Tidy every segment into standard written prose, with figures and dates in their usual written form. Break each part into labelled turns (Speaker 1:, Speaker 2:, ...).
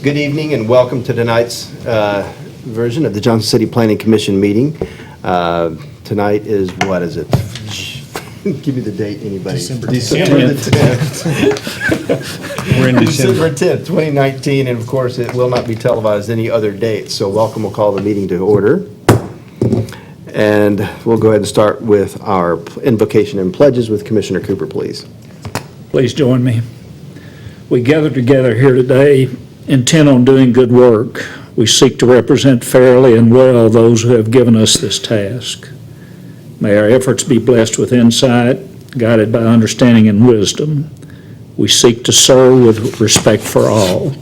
Speaker 1: Good evening and welcome to tonight's version of the Johnson City Planning Commission meeting. Tonight is, what is it? Give me the date, anybody. December the 10th.
Speaker 2: We're in December.
Speaker 1: December 10th, 2019, and of course it will not be televised any other date. So welcome, we'll call the meeting to order. And we'll go ahead and start with our invocation and pledges with Commissioner Cooper, please.
Speaker 2: Please join me. We gather together here today intent on doing good work. We seek to represent fairly and well those who have given us this task. May our efforts be blessed with insight, guided by understanding and wisdom. We seek to serve with respect for all.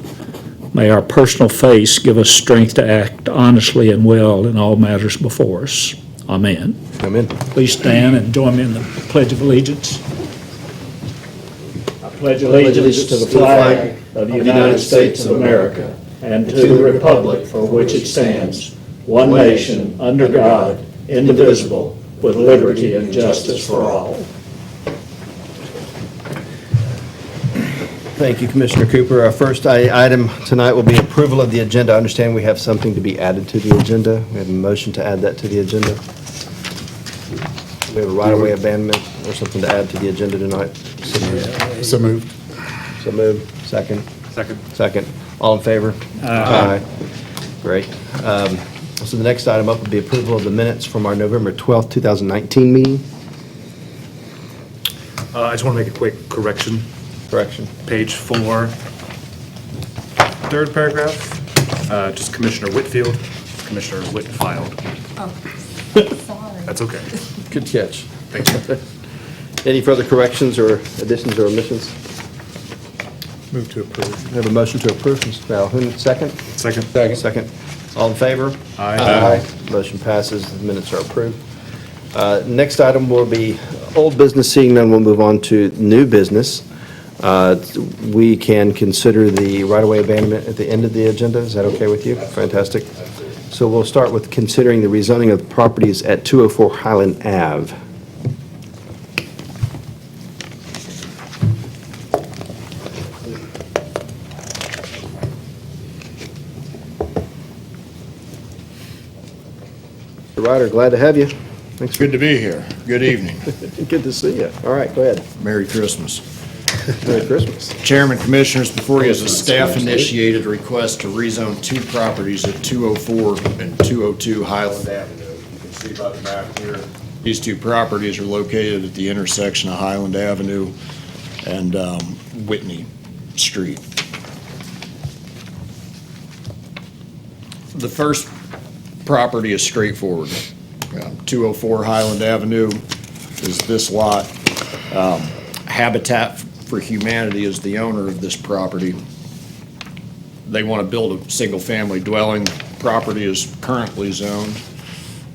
Speaker 2: May our personal faith give us strength to act honestly and well in all matters before us. Amen.
Speaker 1: Amen.
Speaker 2: Please stand and join me in the Pledge of Allegiance. I pledge allegiance to the flag of the United States of America and to the republic for which it stands, one nation, under God, indivisible, with liberty and justice for all.
Speaker 1: Thank you, Commissioner Cooper. Our first item tonight will be approval of the agenda. I understand we have something to be added to the agenda. We have a motion to add that to the agenda. We have a right-of-way abandonment or something to add to the agenda tonight.
Speaker 3: So moved.
Speaker 1: So moved. Second.
Speaker 3: Second.
Speaker 1: Second. All in favor? Aye. Great. So the next item up would be approval of the minutes from our November 12th, 2019 meeting.
Speaker 3: I just want to make a quick correction.
Speaker 1: Correction.
Speaker 3: Page 4, third paragraph, just Commissioner Whitfield, Commissioner Whitfield.
Speaker 4: Oh, sorry.
Speaker 3: That's okay.
Speaker 1: Good catch.
Speaker 3: Thank you.
Speaker 1: Any further corrections or additions or omissions?
Speaker 3: Move to approve.
Speaker 1: We have a motion to approve from Mr. Calhoun. Second?
Speaker 3: Second.
Speaker 1: Second. All in favor?
Speaker 3: Aye.
Speaker 1: Motion passes. The minutes are approved. Next item will be old business. Seeing none, we'll move on to new business. We can consider the right-of-way abandonment at the end of the agenda. Is that okay with you? Fantastic. So we'll start with considering the rezoning of properties at 204 Highland Ave. Mr. Ryder, glad to have you. Thanks for
Speaker 5: Good to be here. Good evening.
Speaker 1: Good to see you. All right, go ahead.
Speaker 5: Merry Christmas.
Speaker 1: Merry Christmas.
Speaker 5: Chairman, Commissioners, before you is a staff-initiated request to rezone two properties at 204 and 202 Highland Avenue. You can see by the map here, these two properties are located at the intersection of Highland Avenue and Whitney Street. The first property is straightforward. 204 Highland Avenue is this lot. Habitat for Humanity is the owner of this property. They want to build a single-family dwelling. Property is currently zoned,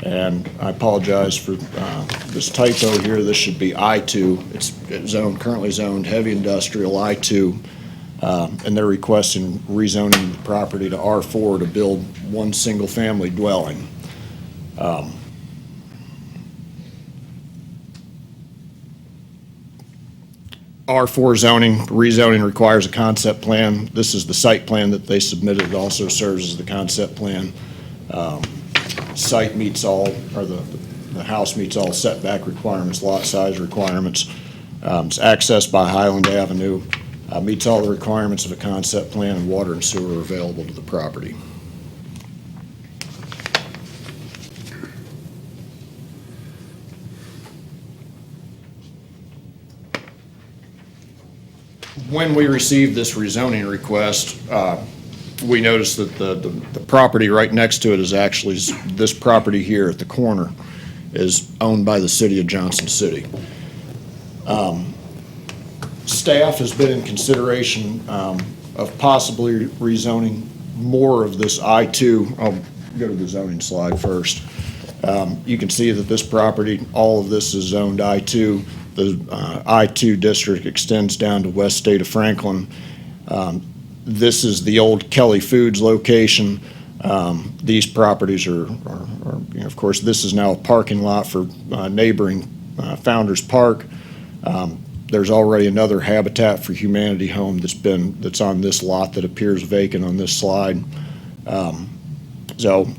Speaker 5: and I apologize for this typo here. This should be I-2. It's zoned, currently zoned heavy industrial I-2, and they're requesting rezoning the property to R4 to build one single-family dwelling. R4 zoning, rezoning requires a concept plan. This is the site plan that they submitted. It also serves as the concept plan. Site meets all, or the house meets all setback requirements, lot size requirements. It's accessed by Highland Avenue, meets all the requirements of a concept plan, and water and sewer are available to the property. When we received this rezoning request, we noticed that the property right next to it is actually, this property here at the corner is owned by the city of Johnson City. Staff has been in consideration of possibly rezoning more of this I-2. I'll go to the zoning slide first. You can see that this property, all of this is zoned I-2. The I-2 district extends down to west state of Franklin. This is the old Kelly Foods location. These properties are you know, of course, this is now a parking lot for neighboring Founders Park. there's already another Habitat for Humanity home that's on this lot that appears vacant on this slide. So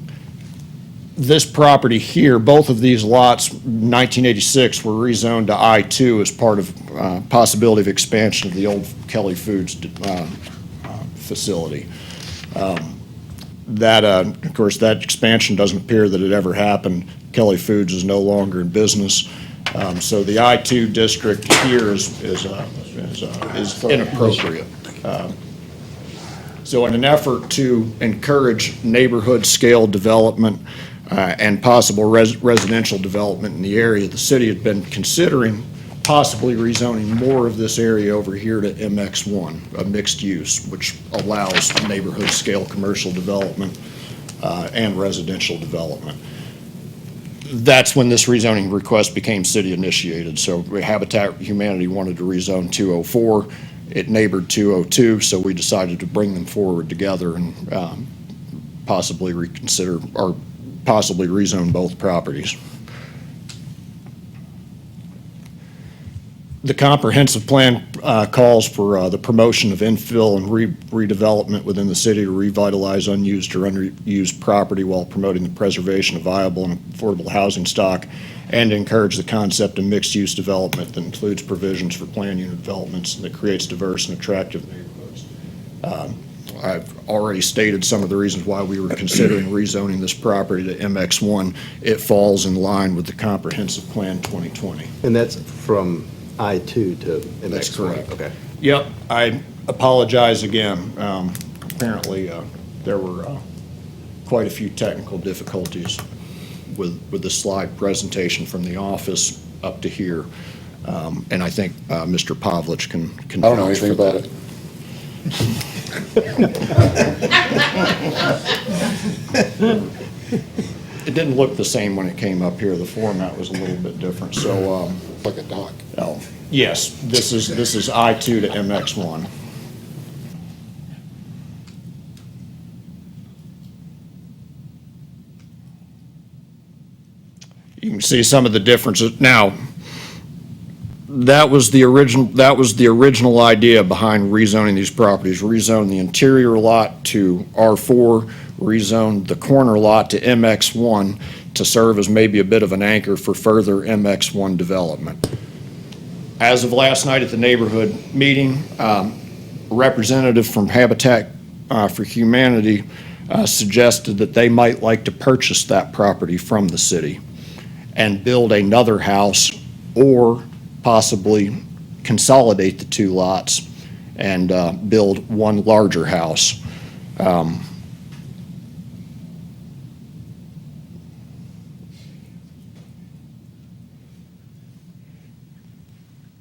Speaker 5: this property here, both of these lots, 1986, were rezoned to I-2 as part of possibility of expansion of the old Kelly Foods facility. Of course, that expansion doesn't appear that it ever happened. Kelly Foods is no longer in business. So the I-2 district here is inappropriate. So in an effort to encourage neighborhood-scale development and possible residential development in the area, the city had been considering possibly rezoning more of this area over here to MX1, a mixed use, which allows neighborhood-scale commercial development and residential development. That's when this rezoning request became city-initiated. So Habitat for Humanity wanted to rezone 204. It neighbored 202, so we decided to bring them forward together and possibly reconsider or possibly rezone both properties. The comprehensive plan calls for the promotion of infill and redevelopment within the city to revitalize unused or underused property while promoting the preservation of viable and affordable housing stock, and encourage the concept of mixed-use development that includes provisions for plan unit developments that creates diverse and attractive neighborhoods. I've already stated some of the reasons why we were considering rezoning this property to MX1. It falls in line with the comprehensive plan 2020.
Speaker 1: And that's from I-2 to MX1?
Speaker 5: That's correct.
Speaker 1: Okay.
Speaker 5: Yep, I apologize again. Apparently, there were quite a few technical difficulties with the slide presentation from the office up to here. And I think Mr. Pavlich can
Speaker 6: I don't know
Speaker 5: vouch for
Speaker 6: anything about
Speaker 5: that. It didn't look the same when it came up here. The format was a little bit different, so.
Speaker 6: Like a dock.
Speaker 5: Oh, yes, this is I-2 to MX1. You can see some of the differences. Now, that was the original idea behind rezoning these properties. Rezone the interior lot to R4, rezone the corner lot to MX1 to serve as maybe a bit of an anchor for further MX1 development. As of last night at the neighborhood meeting, a representative from Habitat for Humanity suggested that they might like to purchase that property from the city and build another house, or possibly consolidate the two lots and build one larger house.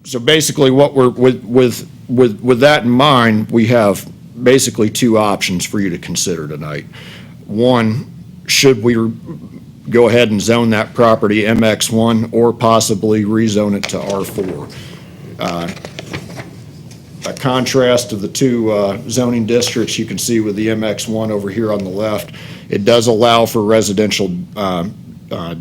Speaker 5: So basically, what we're with that in mind, we have basically two options for you to consider tonight. One, should we go ahead and zone that property MX1 or possibly rezone it to R4? A contrast of the two zoning districts you can see with the MX1 over here on the left. It does allow for residential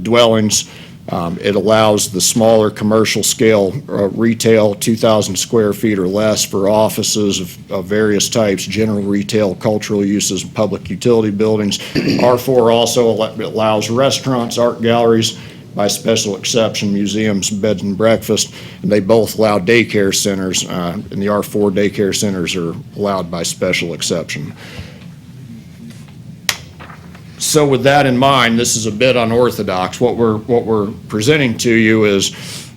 Speaker 5: dwellings. It allows the smaller commercial scale retail, 2,000 square feet or less, for offices of various types, general retail, cultural uses, public utility buildings. R4 also allows restaurants, art galleries, by special exception, museums, beds and breakfast, and they both allow daycare centers, and the R4 daycare centers are allowed by special exception. So with that in mind, this is a bit unorthodox. What we're presenting to you is,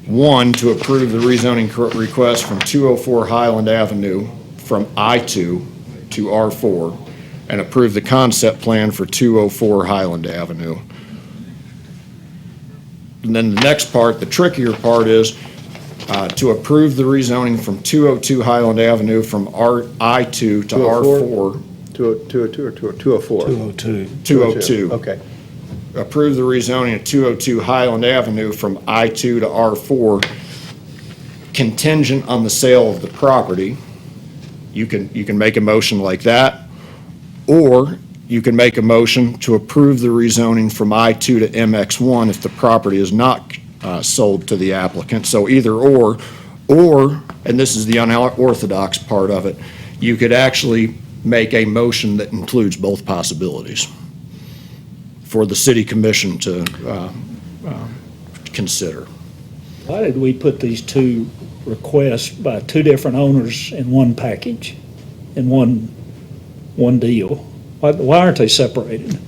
Speaker 5: one, to approve the rezoning request from 204 Highland Avenue from I-2 to R4, and approve the concept plan for 204 Highland Avenue. And then the next part, the trickier part, is to approve the rezoning from 202 Highland Avenue from I-2 to
Speaker 1: 204?
Speaker 5: R4.
Speaker 1: 202 or 204?
Speaker 5: 202.
Speaker 1: Okay.
Speaker 5: Approve the rezoning of 202 Highland Avenue from I-2 to R4, contingent on the sale of the property. You can make a motion like that, or you can make a motion to approve the rezoning from I-2 to MX1 if the property is not sold to the applicant. So either or Or, and this is the unorthodox part of it, you could actually make a motion that includes both possibilities for the city commission to consider.
Speaker 2: Why did we put these two requests by two different owners in one package, in one deal? Why aren't they separated?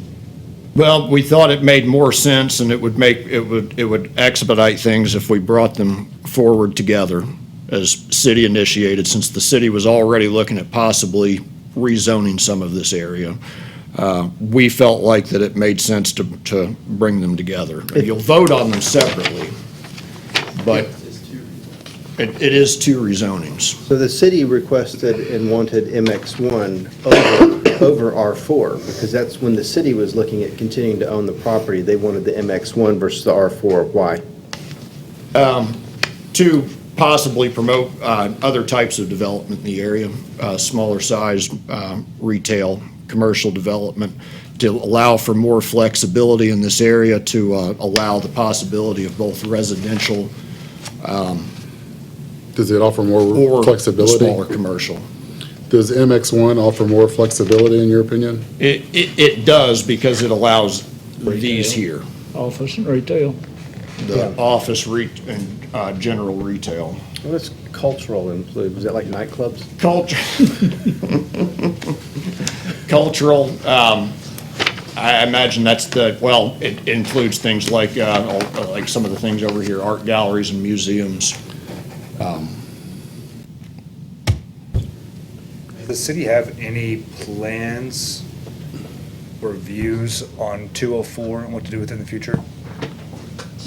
Speaker 5: Well, we thought it made more sense, and it would expedite things if we brought them forward together as city initiated, since the city was already looking at possibly rezoning some of this area. We felt like that it made sense to bring them together. And you'll vote on them separately, but it is two rezonings.
Speaker 1: So the city requested and wanted MX1 over R4, because that's when the city was looking at continuing to own the property. They wanted the MX1 versus the R4. Why?
Speaker 5: To possibly promote other types of development in the area, smaller size retail, commercial development, to allow for more flexibility in this area, to allow the possibility of both residential
Speaker 6: Does it offer more
Speaker 5: or the
Speaker 6: flexibility?
Speaker 5: smaller commercial.
Speaker 6: Does MX1 offer more flexibility, in your opinion?
Speaker 5: It does, because it allows these here,
Speaker 2: Office and retail?
Speaker 5: the office and general retail.
Speaker 1: What does cultural include? Was that like nightclubs?
Speaker 5: Cultural, I imagine that's it includes things like some of the things over here, art galleries and museums.
Speaker 3: Does the city have any plans or views on 204 and what to do with it in the future?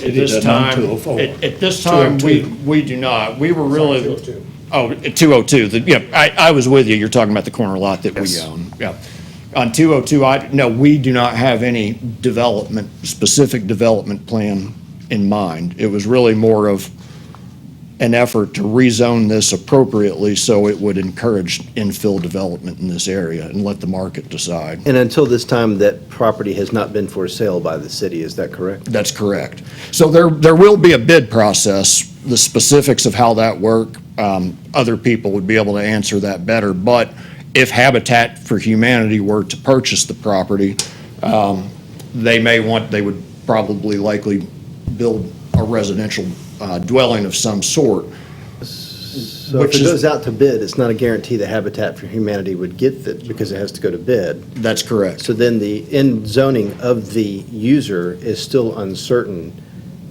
Speaker 5: At this time,
Speaker 2: 204.
Speaker 5: at this time, we do not. We were really. 202. Oh, 202. I was with you. You're talking about the corner lot that we
Speaker 3: Yes.
Speaker 5: own. Yeah. On 202, no, we do not have any specific development plan in mind. It was really more of an effort to rezone this appropriately so it would encourage infill development in this area and let the market decide.
Speaker 1: And until this time, that property has not been for sale by the city, is that correct?
Speaker 5: That's correct. So there will be a bid process. The specifics of how that work, other people would be able to answer that better. But if Habitat for Humanity were to purchase the property, they would probably likely build a residential dwelling of some sort.
Speaker 1: So if
Speaker 5: Which
Speaker 1: it
Speaker 5: is-
Speaker 1: goes out to bid, it's not a guarantee that Habitat for Humanity would get it because it has to go to bid.
Speaker 5: That's correct.
Speaker 1: So then the end zoning of the user is still uncertain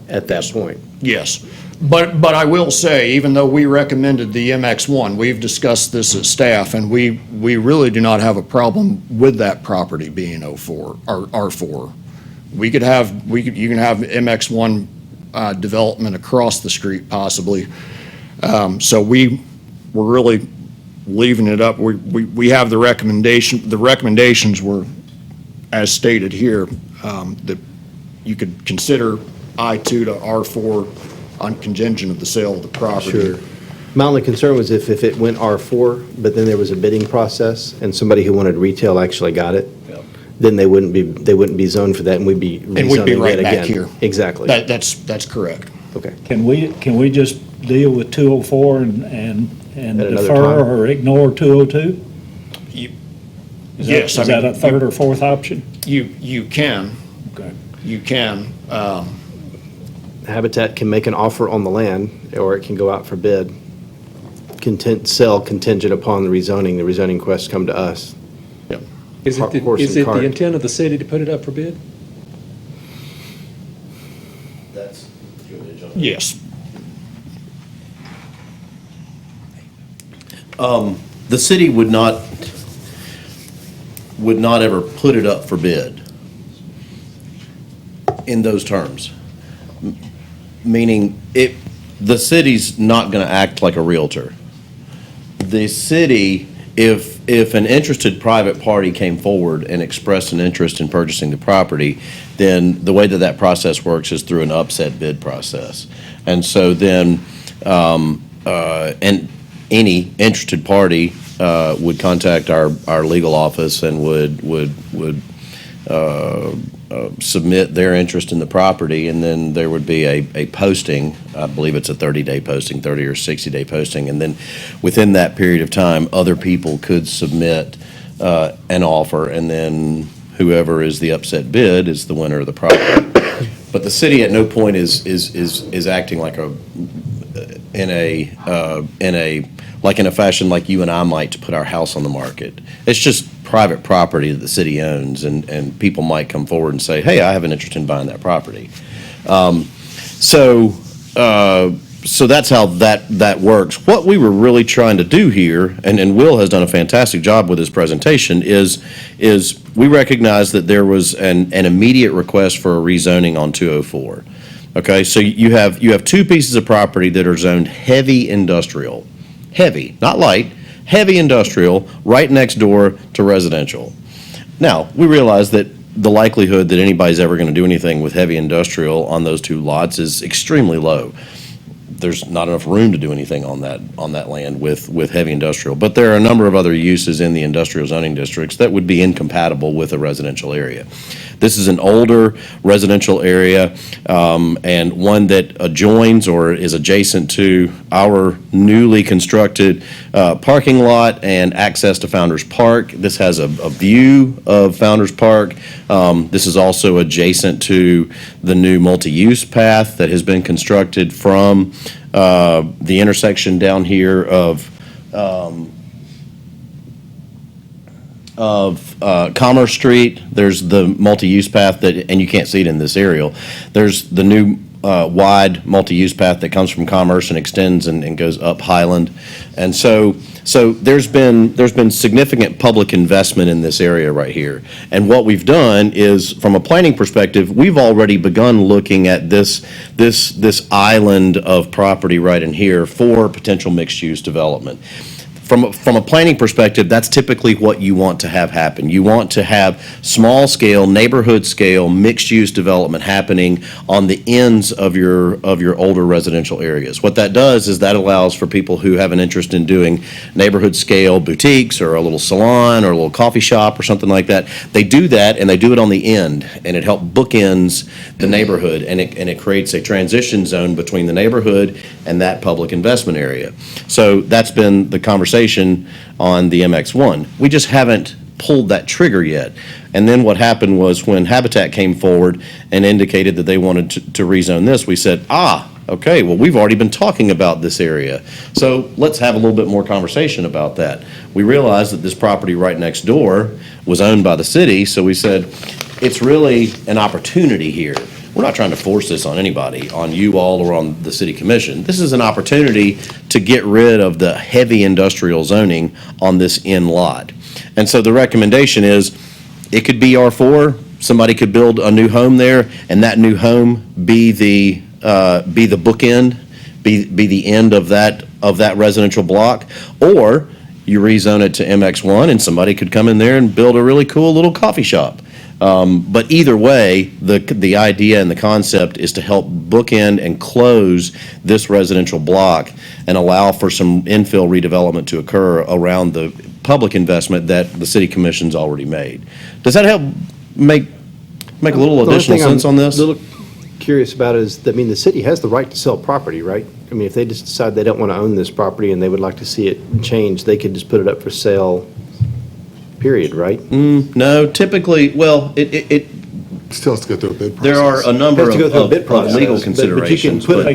Speaker 1: at that point.
Speaker 5: Yes. But I will say, even though we recommended the MX1, we've discussed this as staff, and we really do not have a problem with that property being 04, or R4. You can have MX1 development across the street possibly. So we're really leaving it up. We have the recommendation. The recommendations were, as stated here, that you could consider I2 to R4 on contingent of the sale of the property.
Speaker 1: Sure. My only concern was if it went R4, but then there was a bidding process and somebody who wanted retail actually got it, then they wouldn't be zoned for that, and we'd be
Speaker 5: And we'd be
Speaker 1: rezoning
Speaker 5: right
Speaker 1: it
Speaker 5: back
Speaker 1: again.
Speaker 5: here.
Speaker 1: Exactly.
Speaker 5: That's correct.
Speaker 1: Okay.
Speaker 2: Can we just deal with 204 and
Speaker 1: At another
Speaker 2: defer
Speaker 1: time?
Speaker 2: or ignore 202?
Speaker 5: Yes, I
Speaker 2: Is that
Speaker 5: mean,
Speaker 2: a third or fourth option?
Speaker 5: You can.
Speaker 2: Okay.
Speaker 5: You can.
Speaker 1: Habitat can make an offer on the land, or it can go out for bid. Sell contingent upon the rezoning. The rezoning requests come to us.
Speaker 7: Is it
Speaker 1: Horse and
Speaker 7: the
Speaker 1: cart.
Speaker 7: intent of the city to put it up for bid?
Speaker 5: Yes.
Speaker 8: The city would not ever put it up for bid in those terms. Meaning, the city's not gonna act like a realtor. The city, if an interested private party came forward and expressed an interest in purchasing the property, then the way that process works is through an upset bid process. And so then, and any interested party would contact our legal office and would submit their interest in the property, and then there would be a posting. I believe it's a 30-day posting, 30 or 60-day posting, and then within that period of time, other people could submit an offer, and then whoever is the upset bid is the winner of the property. But the city at no point is acting like in a fashion like you and I might to put our house on the market. It's just private property that the city owns, and people might come forward and say, hey, I have an interest in buying that property. So that's how that works. What we were really trying to do here, and Will has done a fantastic job with his presentation, is we recognize that there was an immediate request for a rezoning on 204. Okay, so you have two pieces of property that are zoned heavy industrial. Heavy, not light, heavy industrial, right next door to residential. Now, we realize that the likelihood that anybody's ever going to do anything with heavy industrial on those two lots is extremely low. There's not enough room to do anything on that land with heavy industrial. But there are a number of other uses in the industrial zoning districts that would be incompatible with a residential area. This is an older residential area, and one that adjoins or is adjacent to our newly constructed parking lot and access to Founders Park. This has a view of Founders Park. This is also adjacent to the new multi-use path that has been constructed from the intersection down here of Commerce Street. There's the multi-use path and you can't see it in this aerial. There's the new wide multi-use path that comes from Commerce and extends and goes up Highland. And so there's been significant public investment in this area right here. And what we've done is, from a planning perspective, we've already begun looking at this island of property right in here for potential mixed-use development. From a planning perspective, that's typically what you want to have happen. You want to have small-scale, neighborhood-scale, mixed-use development happening on the ends of your older residential areas. What that does is that allows for people who have an interest in doing neighborhood-scale boutiques or a little salon or a little coffee shop or something like that. They do that, and they do it on the end, and it helps bookends the neighborhood, and it creates a transition zone between the neighborhood and that public investment area. So that's been the conversation on the MX1. We just haven't pulled that trigger yet. And then what happened was, when Habitat came forward and indicated that they wanted to rezone this, we said, okay, well, we've already been talking about this area. So let's have a little bit more conversation about that. We realized that this property right next door was owned by the city, so we said, it's really an opportunity here. We're not trying to force this on anybody, on you all or on the city commission. This is an opportunity to get rid of the heavy industrial zoning on this end lot. And so the recommendation is, it could be R4, somebody could build a new home there, and that new home be the bookend, be the end of that residential block, or you rezone it to MX1 and somebody could come in there and build a really cool little coffee shop. But either way, the idea and the concept is to help bookend and close this residential block and allow for some infill redevelopment to occur around the public investment that the city commission's already made. Does that help make a little additional sense on this?
Speaker 1: The only thing I'm a little curious about is, the city has the right to sell property, right? I mean, if they just decide they don't want to own this property and they would like to see it changed, they could just put it up for sale, period, right?
Speaker 8: No, typically, well, it
Speaker 6: Still has to go through a bid process.
Speaker 8: there are a number
Speaker 1: Has to go through a bid
Speaker 8: of
Speaker 1: process,
Speaker 8: legal
Speaker 1: but you can
Speaker 8: considerations,
Speaker 1: put
Speaker 8: but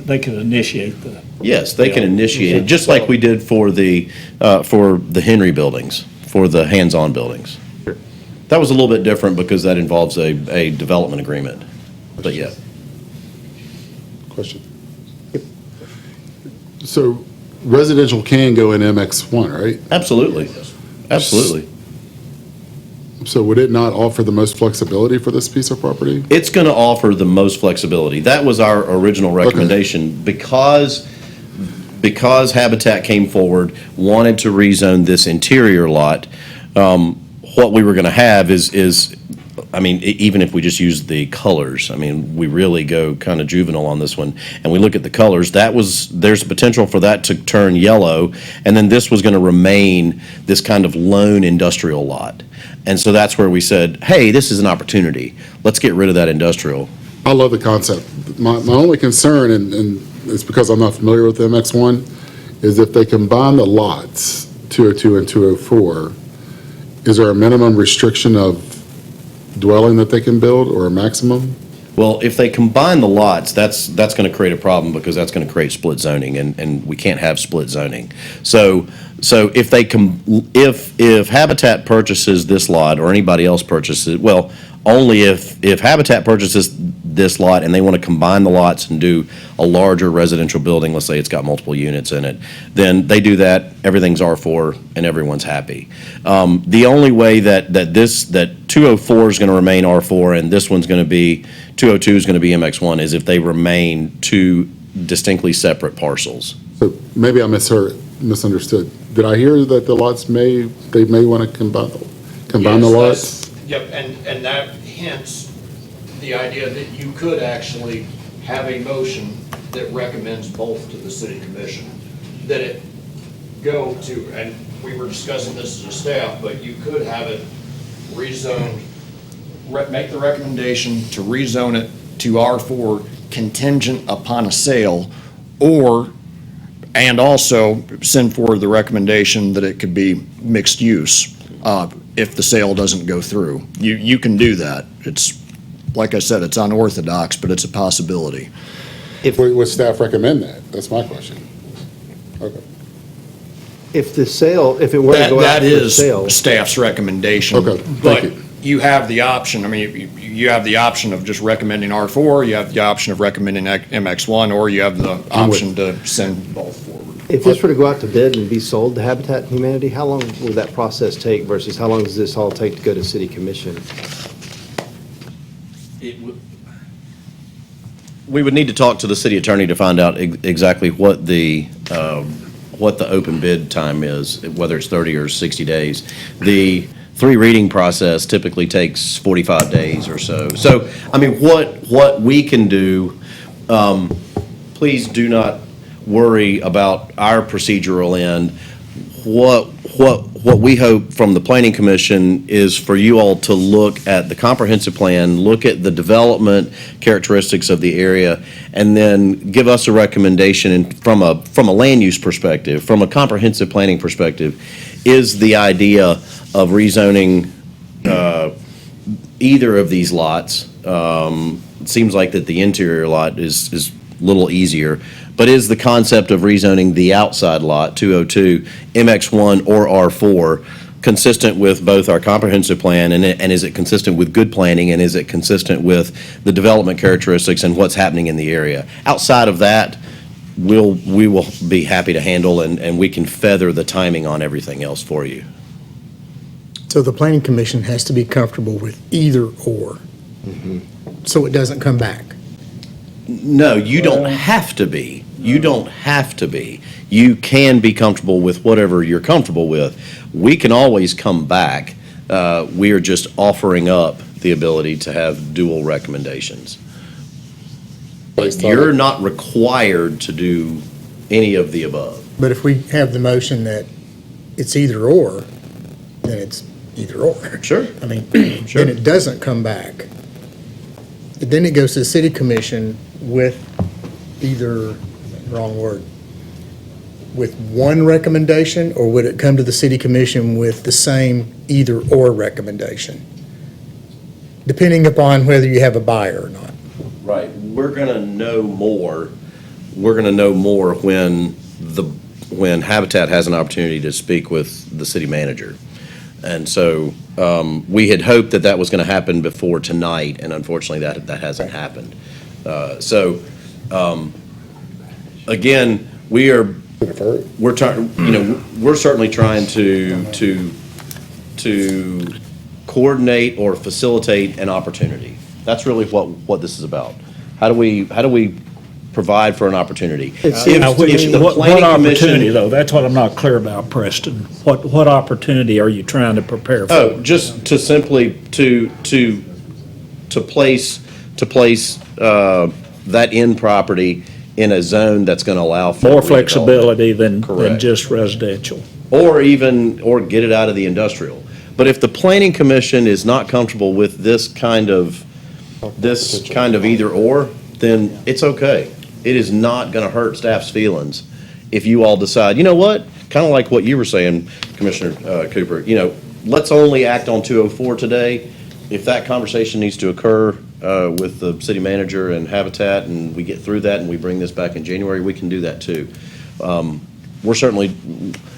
Speaker 2: They could initiate the.
Speaker 8: yes, they can initiate it, just like we did for the Henry buildings, for the hands-on buildings.
Speaker 1: Sure.
Speaker 8: That was a little bit different because that involves a development agreement, but yeah.
Speaker 6: Question. So residential can go in MX1, right?
Speaker 8: Absolutely, absolutely.
Speaker 6: So would it not offer the most flexibility for this piece of property?
Speaker 8: It's going to offer the most flexibility. That was our original recommendation. Because Habitat came forward, wanted to rezone this interior lot, what we were going to have is, I mean, even if we just use the colors, I mean, we really go kind of juvenile on this one, and we look at the colors, there's potential for that to turn yellow, and then this was going to remain this kind of lone industrial lot. And so that's where we said, hey, this is an opportunity. Let's get rid of that industrial.
Speaker 6: I love the concept. My only concern, and it's because I'm not familiar with MX1, is if they combine the lots, 202 and 204, is there a minimum restriction of dwelling that they can build or a maximum?
Speaker 8: Well, if they combine the lots, that's going to create a problem because that's going to create split zoning, and we can't have split zoning. So if if Habitat purchases this lot or anybody else purchases, well, only if Habitat purchases this lot and they want to combine the lots and do a larger residential building, let's say it's got multiple units in it, then they do that, everything's R4 and everyone's happy. The only way that 204 is going to remain R4 and this one's going to be, 202 is going to be MX1 is if they remain two distinctly separate parcels.
Speaker 6: So maybe I misunderstood. Did I hear that the lots they may want to combine the lots?
Speaker 5: Yep, and that hints the idea that you could actually have a motion that recommends both to the city commission. That it go to, and we were discussing this as a staff, but you could have it rezoned, make the recommendation to rezone it to R4 contingent upon a sale, and also send forward the recommendation that it could be mixed use if the sale doesn't go through. You can do that. It's, like I said, it's unorthodox, but it's a possibility.
Speaker 6: Would staff recommend that? That's my question. Okay.
Speaker 1: If it were to go out
Speaker 5: That
Speaker 1: for
Speaker 5: is
Speaker 1: sale.
Speaker 5: staff's recommendation.
Speaker 6: Okay, thank
Speaker 5: But
Speaker 6: you.
Speaker 5: you have the option, I mean, you have the option of just recommending R4, you have the option of recommending MX1, or you have the option to send both forward.
Speaker 1: If this were to go out to bid and be sold to Habitat and Humanity, how long will that process take versus how long does this all take to go to city commission?
Speaker 8: We would need to talk to the city attorney to find out exactly what the open bid time is, whether it's 30 or 60 days. The 3 reading process typically takes 45 days or so. So, I mean, what we can do, please do not worry about our procedural end. What we hope from the Planning Commission is for you all to look at the comprehensive plan, look at the development characteristics of the area, and then give us a recommendation from a land use perspective, from a comprehensive planning perspective. Is the idea of rezoning either of these lots? It seems like that the interior lot is a little easier. But is the concept of rezoning the outside lot, 202, MX1 or R4, consistent with both our comprehensive plan, and is it consistent with good planning, and is it consistent with the development characteristics and what's happening in the area? Outside of that, we will be happy to handle, and we can feather the timing on everything else for you.
Speaker 9: So the planning commission has to be comfortable with either or, so it doesn't come back.
Speaker 8: No, you don't have to be. You don't have to be. You can be comfortable with whatever you're comfortable with. We can always come back. We are just offering up the ability to have dual recommendations. But you're not required to do any of the above.
Speaker 9: But if we have the motion that it's either or, then it's either or.
Speaker 8: Sure.
Speaker 9: I mean,
Speaker 8: Sure.
Speaker 9: then it doesn't come back. Then it goes to the city commission with either, wrong word, with one recommendation, or would it come to the city commission with the same either or recommendation? Depending upon whether you have a buyer or not.
Speaker 8: Right. We're going to know more. We're going to know more when Habitat has an opportunity to speak with the city manager. And so we had hoped that was going to happen before tonight, and unfortunately that hasn't happened. Again, we're certainly trying to coordinate or facilitate an opportunity. That's really what this is about. How do we provide for an opportunity?
Speaker 1: It's-
Speaker 2: Now, what
Speaker 8: Planning
Speaker 2: opportunity,
Speaker 8: Commission-
Speaker 2: though? That's what I'm not clear about, Preston. What opportunity are you trying to prepare for?
Speaker 8: Oh, just to simply to place that in property in a zone that's going to allow for
Speaker 2: More
Speaker 8: redevelopment.
Speaker 2: flexibility than
Speaker 8: Correct.
Speaker 2: just residential.
Speaker 8: Or get it out of the industrial. But if the planning commission is not comfortable with this kind of either or, then it's okay. It is not gonna hurt staff's feelings if you all decide, you know what? Kind of like what you were saying, Commissioner Cooper, let's only act on 204 today. If that conversation needs to occur with the city manager and Habitat, and we get through that and we bring this back in January, we can do that too.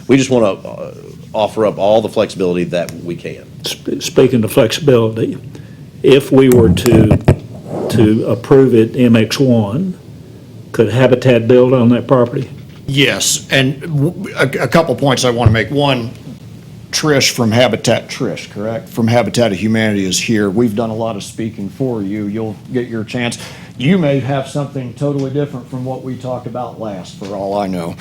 Speaker 8: We just want to offer up all the flexibility that we can.
Speaker 2: Speaking of flexibility, if we were to approve it MX1, could Habitat build on that property?
Speaker 5: Yes, and a couple points I want to make. One, Trish from Habitat, correct? From Habitat of Humanity is here. We've done a lot of speaking for you. You'll get your chance. You may have something totally different from what we talked about last, for all I know.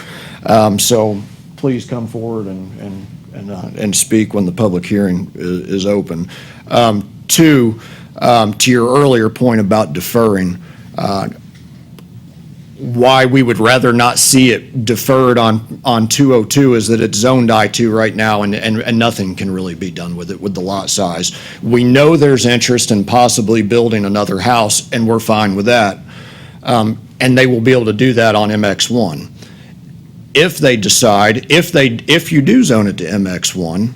Speaker 5: So please come forward and speak when the public hearing is open. Two, to your earlier point about deferring, why we would rather not see it deferred on 202 is that it's zoned I-2 right now, and nothing can really be done with it with the lot size. We know there's interest in possibly building another house, and we're fine with that. And they will be able to do that on MX1. If they decide, if you do zone it to MX1,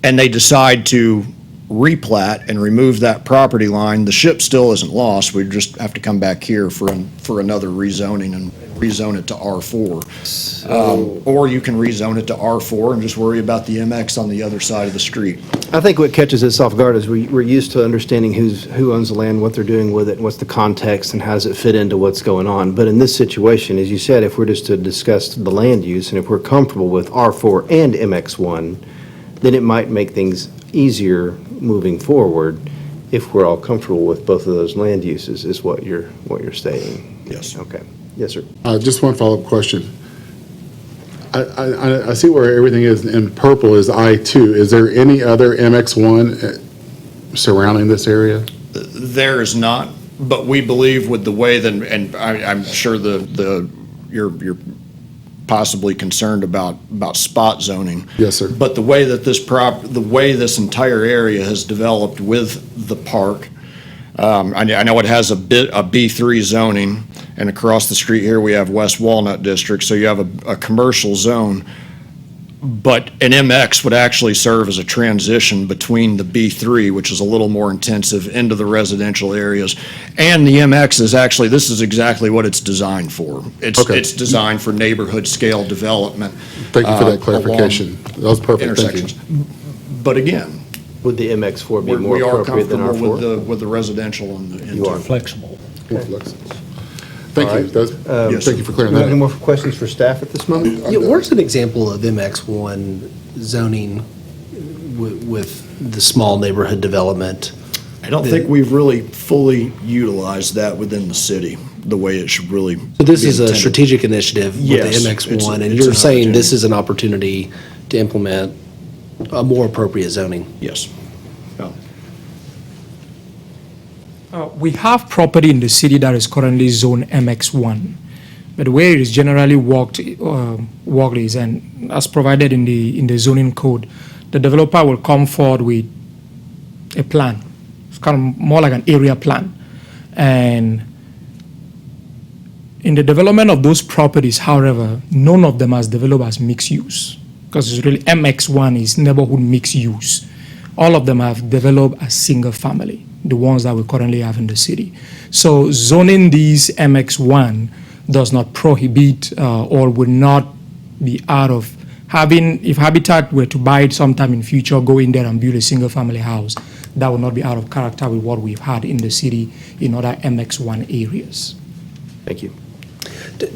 Speaker 5: and they decide to replat and remove that property line, the ship still isn't lost. We just have to come back here for another rezoning and rezone it to R4. Or you can rezone it to R4 and just worry about the MX on the other side of the street.
Speaker 1: I think what catches us off guard is we're used to understanding who owns the land, what they're doing with it, and what's the context, and how does it fit into what's going on. But in this situation, as you said, if we're just to discuss the land use, and if we're comfortable with R4 and MX1, then it might make things easier moving forward if we're all comfortable with both of those land uses, is what you're stating.
Speaker 5: Yes.
Speaker 1: Okay. Yes, sir.
Speaker 6: Just one follow-up question. I see where everything is in purple is I-2. Is there any other MX1 surrounding this area?
Speaker 5: There is not, but we believe with the way that, and I'm sure you're possibly concerned about spot zoning.
Speaker 6: Yes, sir.
Speaker 5: But the way that this entire area has developed with the park, I know it has a B3 zoning, and across the street here we have West Walnut District, so you have a commercial zone. But an MX would actually serve as a transition between the B3, which is a little more intensive, into the residential areas. And the MX is actually, this is exactly what it's designed for. It's designed for neighborhood scale development.
Speaker 6: Thank you for that clarification. That was perfect. Thank you.
Speaker 5: Intersections. But again,
Speaker 1: Would the MX4 be more
Speaker 5: we are
Speaker 1: appropriate than
Speaker 5: comfortable
Speaker 1: R4?
Speaker 5: with the residential and the.
Speaker 1: You are.
Speaker 2: Flexible.
Speaker 6: Thank you.
Speaker 5: Yes,
Speaker 6: Thank you for clearing
Speaker 1: Any
Speaker 6: that
Speaker 1: more
Speaker 6: up.
Speaker 1: questions for staff at this moment?
Speaker 10: Yeah, where's an example of MX1 zoning with the small neighborhood development?
Speaker 5: I don't think we've really fully utilized that within the city, the way it should really.
Speaker 10: So this
Speaker 5: be
Speaker 10: is a
Speaker 5: intended.
Speaker 10: strategic initiative with
Speaker 5: Yes,
Speaker 10: the
Speaker 5: it's
Speaker 10: MX1, and
Speaker 5: an
Speaker 10: you're saying this
Speaker 5: opportunity.
Speaker 10: is an opportunity to implement a more appropriate zoning?
Speaker 5: Yes.
Speaker 11: We have property in the city that is currently zone MX1, but the way it is generally worked is, and as provided in the zoning code, the developer will come forward with a plan. It's kind of more like an area plan, and in the development of those properties, however, none of them has developed as mixed use, because it's really MX1 is neighborhood mixed use. All of them have developed as single family, the ones that we currently have in the city. So zoning these MX1 does not prohibit or would not be out of having, if Habitat were to buy it sometime in future, go in there and build a single family house, that would not be out of character with what we've had in the city in other MX1 areas.
Speaker 1: Thank you.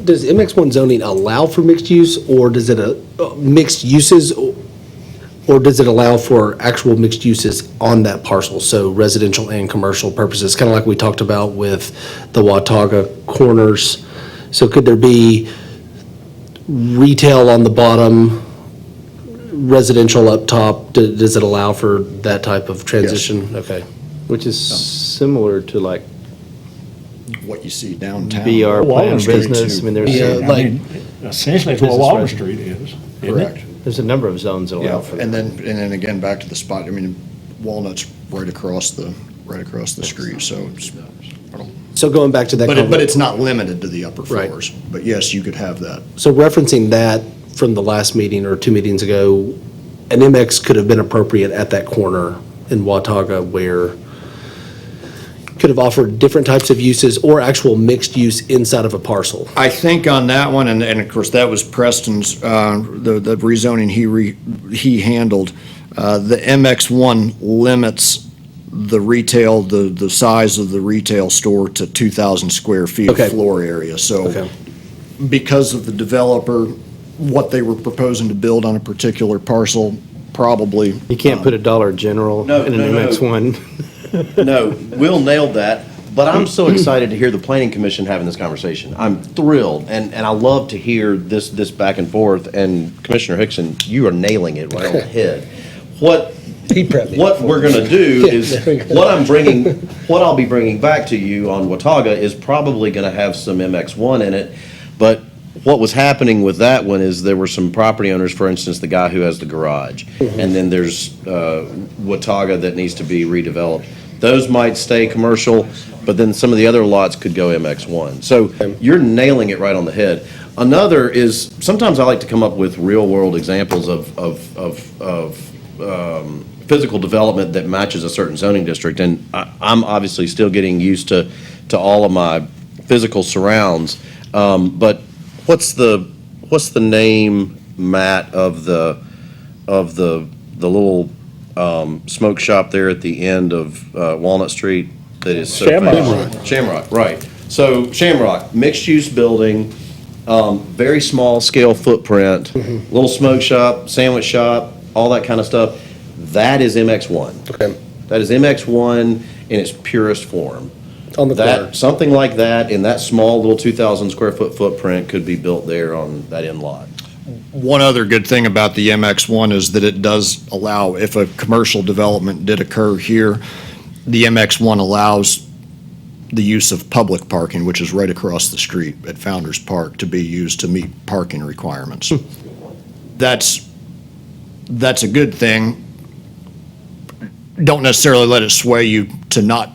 Speaker 10: Does MX1 zoning allow for mixed use, or does it mixed uses, or does it allow for actual mixed uses on that parcel, so residential and commercial purposes, kind of like we talked about with the Watauga corners? So could there be retail on the bottom, residential up top? Does it allow for that type of transition? Okay.
Speaker 1: Which is similar to like
Speaker 5: What you see downtown.
Speaker 1: BR plan
Speaker 7: Walnut Street,
Speaker 1: business. I
Speaker 7: too.
Speaker 1: mean, there's.
Speaker 10: Yeah, like,
Speaker 7: Essentially, it's what
Speaker 1: Business
Speaker 7: Walnut
Speaker 1: resident.
Speaker 7: Street is, isn't
Speaker 5: Correct.
Speaker 7: it?
Speaker 1: There's a number of zones that
Speaker 5: Yeah,
Speaker 1: allow for that.
Speaker 5: and then again, back to the spot, I mean, Walnut's right across the street, so it's, I don't,
Speaker 10: So going back to that.
Speaker 5: but it's not limited to the upper
Speaker 10: Right.
Speaker 5: floors. But yes, you could have that.
Speaker 10: So referencing that from the last meeting or 2 meetings ago, an MX could have been appropriate at that corner in Watauga where could have offered different types of uses or actual mixed use inside of a parcel.
Speaker 5: I think on that one, and of course, that was Preston's, the rezoning he handled. The MX1 limits the retail, the size of the retail store to 2,000 square feet of
Speaker 10: Okay.
Speaker 5: floor area. So
Speaker 10: Okay.
Speaker 5: because of the developer, what they were proposing to build on a particular parcel, probably.
Speaker 1: You can't put a Dollar General
Speaker 8: No,
Speaker 1: in an
Speaker 8: no, no.
Speaker 1: MX1.
Speaker 8: No, Will nailed that, but I'm so excited to hear the planning commission having this conversation. I'm thrilled, and I love to hear this back and forth, and Commissioner Hickson, you are nailing it right on the head. What we're gonna do is, what I'll be bringing back to you on Watauga is probably gonna have some MX1 in it, but what was happening with that one is there were some property owners, for instance, the guy who has the garage, and then there's Watauga that needs to be redeveloped. Those might stay commercial, but then some of the other lots could go MX1. So you're nailing it right on the head. Another is, sometimes I like to come up with real-world examples of physical development that matches a certain zoning district, and I'm obviously still getting used to all of my physical surrounds. But what's the name, Matt, of the little smoke shop there at the end of Walnut Street that is so famous? Shamrock, right. So Shamrock, mixed-use building, very small scale footprint, little smoke shop, sandwich shop, all that kind of stuff. That is MX1.
Speaker 10: Okay.
Speaker 8: That is MX1 in its purest form.
Speaker 10: On the corner.
Speaker 8: Something like that in that small little 2,000 square foot footprint could be built there on that end lot.
Speaker 5: One other good thing about the MX1 is that it does allow, if a commercial development did occur here, the MX1 allows the use of public parking, which is right across the street at Founders Park, to be used to meet parking requirements. That's a good thing. Don't necessarily let it sway you to not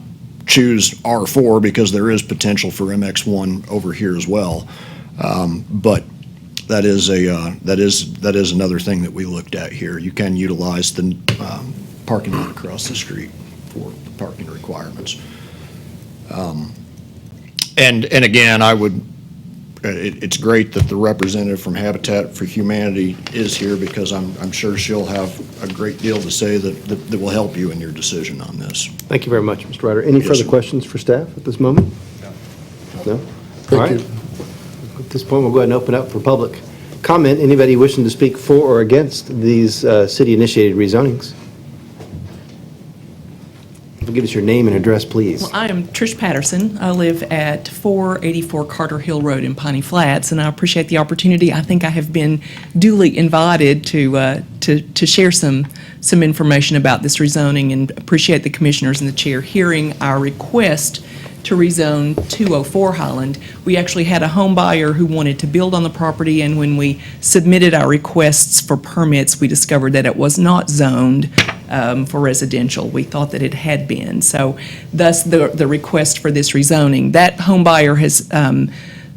Speaker 5: choose R4 because there is potential for MX1 over here as well. But that is another thing that we looked at here. You can utilize the parking lot across the street for parking requirements. And again, it's great that the representative from Habitat for Humanity is here because I'm sure she'll have a great deal to say that will help you in your decision on this.
Speaker 1: Thank you very much, Mr. Ryder. Any
Speaker 5: Yes,
Speaker 1: further
Speaker 5: sir.
Speaker 1: questions for staff at this moment? No? All right. At this point, we'll go ahead and open up for public comment. Anybody wishing to speak for or against these city-initiated rezonings? Give us your name and address, please.
Speaker 12: Well, I am Trish Patterson. I live at 484 Carter Hill Road in Piney Flats, and I appreciate the opportunity. I think I have been duly invited to share some information about this rezoning, and appreciate the commissioners and the chair hearing our request to rezone 204 Highland. We actually had a home buyer who wanted to build on the property, and when we submitted our requests for permits, we discovered that it was not zoned for residential. We thought that it had been. So thus the request for this rezoning. That home buyer has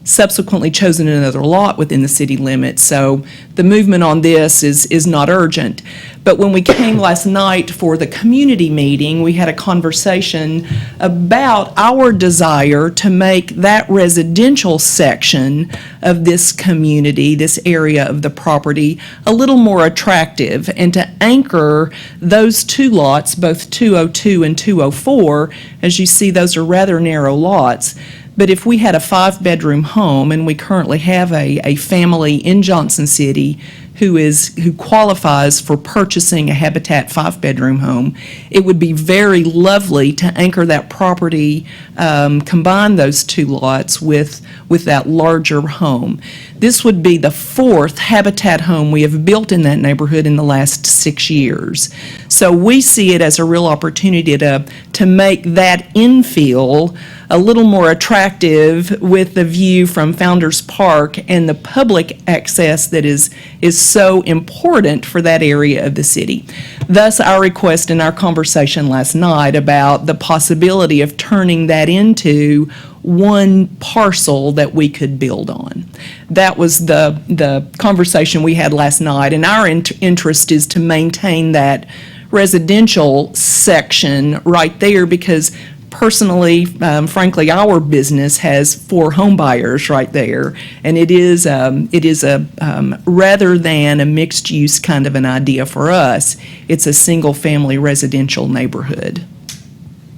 Speaker 12: subsequently chosen another lot within the city limits, so the movement on this is not urgent. But when we came last night for the community meeting, we had a conversation about our desire to make that residential section of this community, this area of the property, a little more attractive, and to anchor those two lots, both 202 and 204. As you see, those are rather narrow lots. But if we had a 5-bedroom home, and we currently have a family in Johnson City who qualifies for purchasing a Habitat 5-bedroom home, it would be very lovely to anchor that property, combine those two lots with that larger home. This would be the 4th Habitat home we have built in that neighborhood in the last 6 years. So we see it as a real opportunity to make that infill a little more attractive with the view from Founder's Park and the public access that is so important for that area of the city. Thus, our request in our conversation last night about the possibility of turning that into one parcel that we could build on. That was the conversation we had last night, and our interest is to maintain that residential section right there because personally, frankly, our business has 4 home buyers right there, and it is a rather than a mixed use kind of an idea for us, it's a single family residential neighborhood.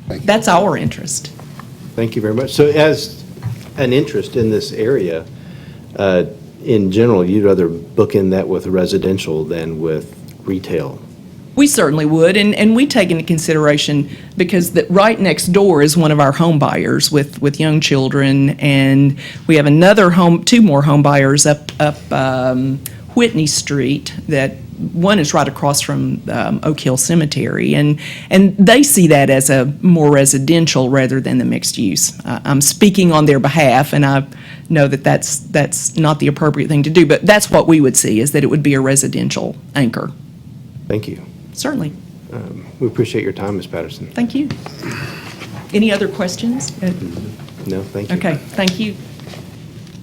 Speaker 12: That's our interest.
Speaker 1: Thank you very much. So as an interest in this area, in general, you'd rather bookend that with residential than with retail?
Speaker 12: We certainly would, and we take into consideration, because right next door is one of our home buyers with young children, and we have two more home buyers up Whitney Street, that one is right across from Oak Hill Cemetery, and they see that as a more residential rather than the mixed use. I'm speaking on their behalf, and I know that that's not the appropriate thing to do, but that's what we would see, is that it would be a residential anchor.
Speaker 1: Thank you.
Speaker 12: Certainly.
Speaker 1: We appreciate your time, Ms. Patterson.
Speaker 12: Thank you. Any other questions?
Speaker 1: No, thank you.
Speaker 12: Okay, thank you.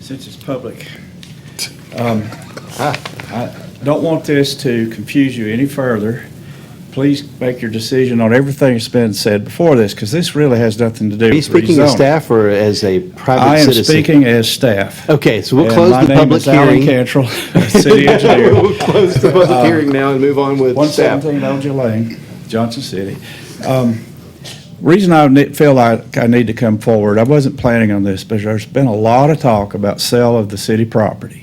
Speaker 13: Since it's public, I don't want this to confuse you any further. Please make your decision on everything that's been said before this, because this really has nothing to do
Speaker 1: Are you
Speaker 13: with
Speaker 1: speaking as
Speaker 13: rezoning.
Speaker 1: staff or as a private
Speaker 13: I am
Speaker 1: citizen?
Speaker 13: speaking as staff.
Speaker 1: Okay, so we'll
Speaker 13: And
Speaker 1: close
Speaker 13: my
Speaker 1: the
Speaker 13: name
Speaker 1: public
Speaker 13: is Alan
Speaker 1: hearing.
Speaker 13: Cantrell, city engineer.
Speaker 1: We'll close the public hearing now and move on with staff.
Speaker 13: 117 Elgin Lane, Johnson City. Reason I feel like I need to come forward, I wasn't planning on this, but there's been a lot of talk about sale of the city property.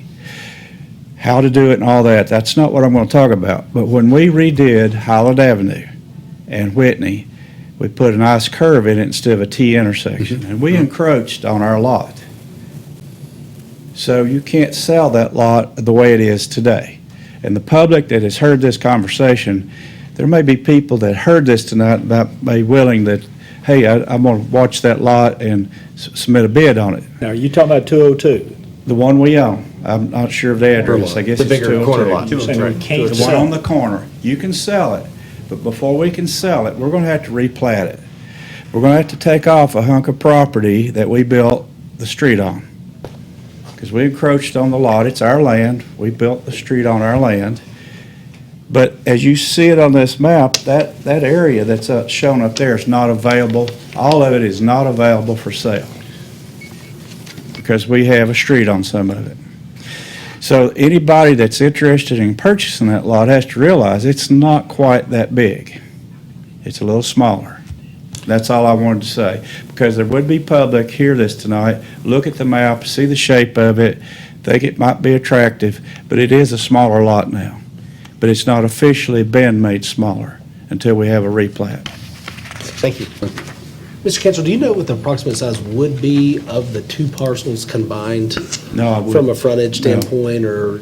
Speaker 13: How to do it and all that, that's not what I'm going to talk about. But when we redid Highland Avenue and Whitney, we put a nice curve in it instead of a T intersection, and we encroached on our lot. So you can't sell that lot the way it is today. And the public that has heard this conversation, there may be people that heard this tonight that may be willing that, hey, I'm going to watch that lot and submit a bid on it.
Speaker 2: Now, are you talking about 202?
Speaker 13: The one we own, I'm not sure of the address, I guess
Speaker 1: The
Speaker 13: it's
Speaker 1: bigger corner lot.
Speaker 13: 202.
Speaker 2: You're saying we can't
Speaker 13: The one
Speaker 2: sell
Speaker 13: on the corner, you can sell it, but before we can sell it, we're going to have to replat it. We're going to have to take off a hunk of property that we built the street on. Because we encroached on the lot, it's our land, we built the street on our land. But as you see it on this map, that area that's shown up there is not available, all of it is not available for sale. Because we have a street on some of it. So anybody that's interested in purchasing that lot has to realize it's not quite that big. It's a little smaller. That's all I wanted to say. Because there would be public, hear this tonight, look at the map, see the shape of it, think it might be attractive, but it is a smaller lot now. But it's not officially been made smaller until we have a replat.
Speaker 10: Thank you. Mr. Cantrell, do you know what the approximate size would be of the 2 parcels combined
Speaker 13: No, I wouldn't.
Speaker 10: from a frontage
Speaker 13: No.
Speaker 10: standpoint, or?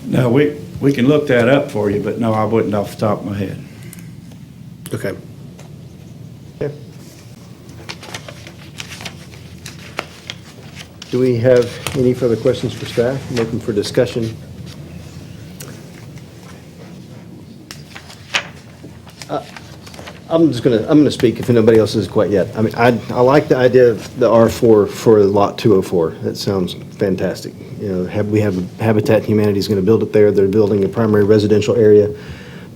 Speaker 13: No, we can look that up for you, but no, I wouldn't off the top of my head.
Speaker 10: Okay.
Speaker 1: Do we have any further questions for staff? I'm open for discussion. I'm gonna speak if nobody else is quite yet. I mean, I like the idea of the R4 for lot 204. That sounds fantastic. You know, we have Habitat Humanity is gonna build it there. They're building a primary residential area.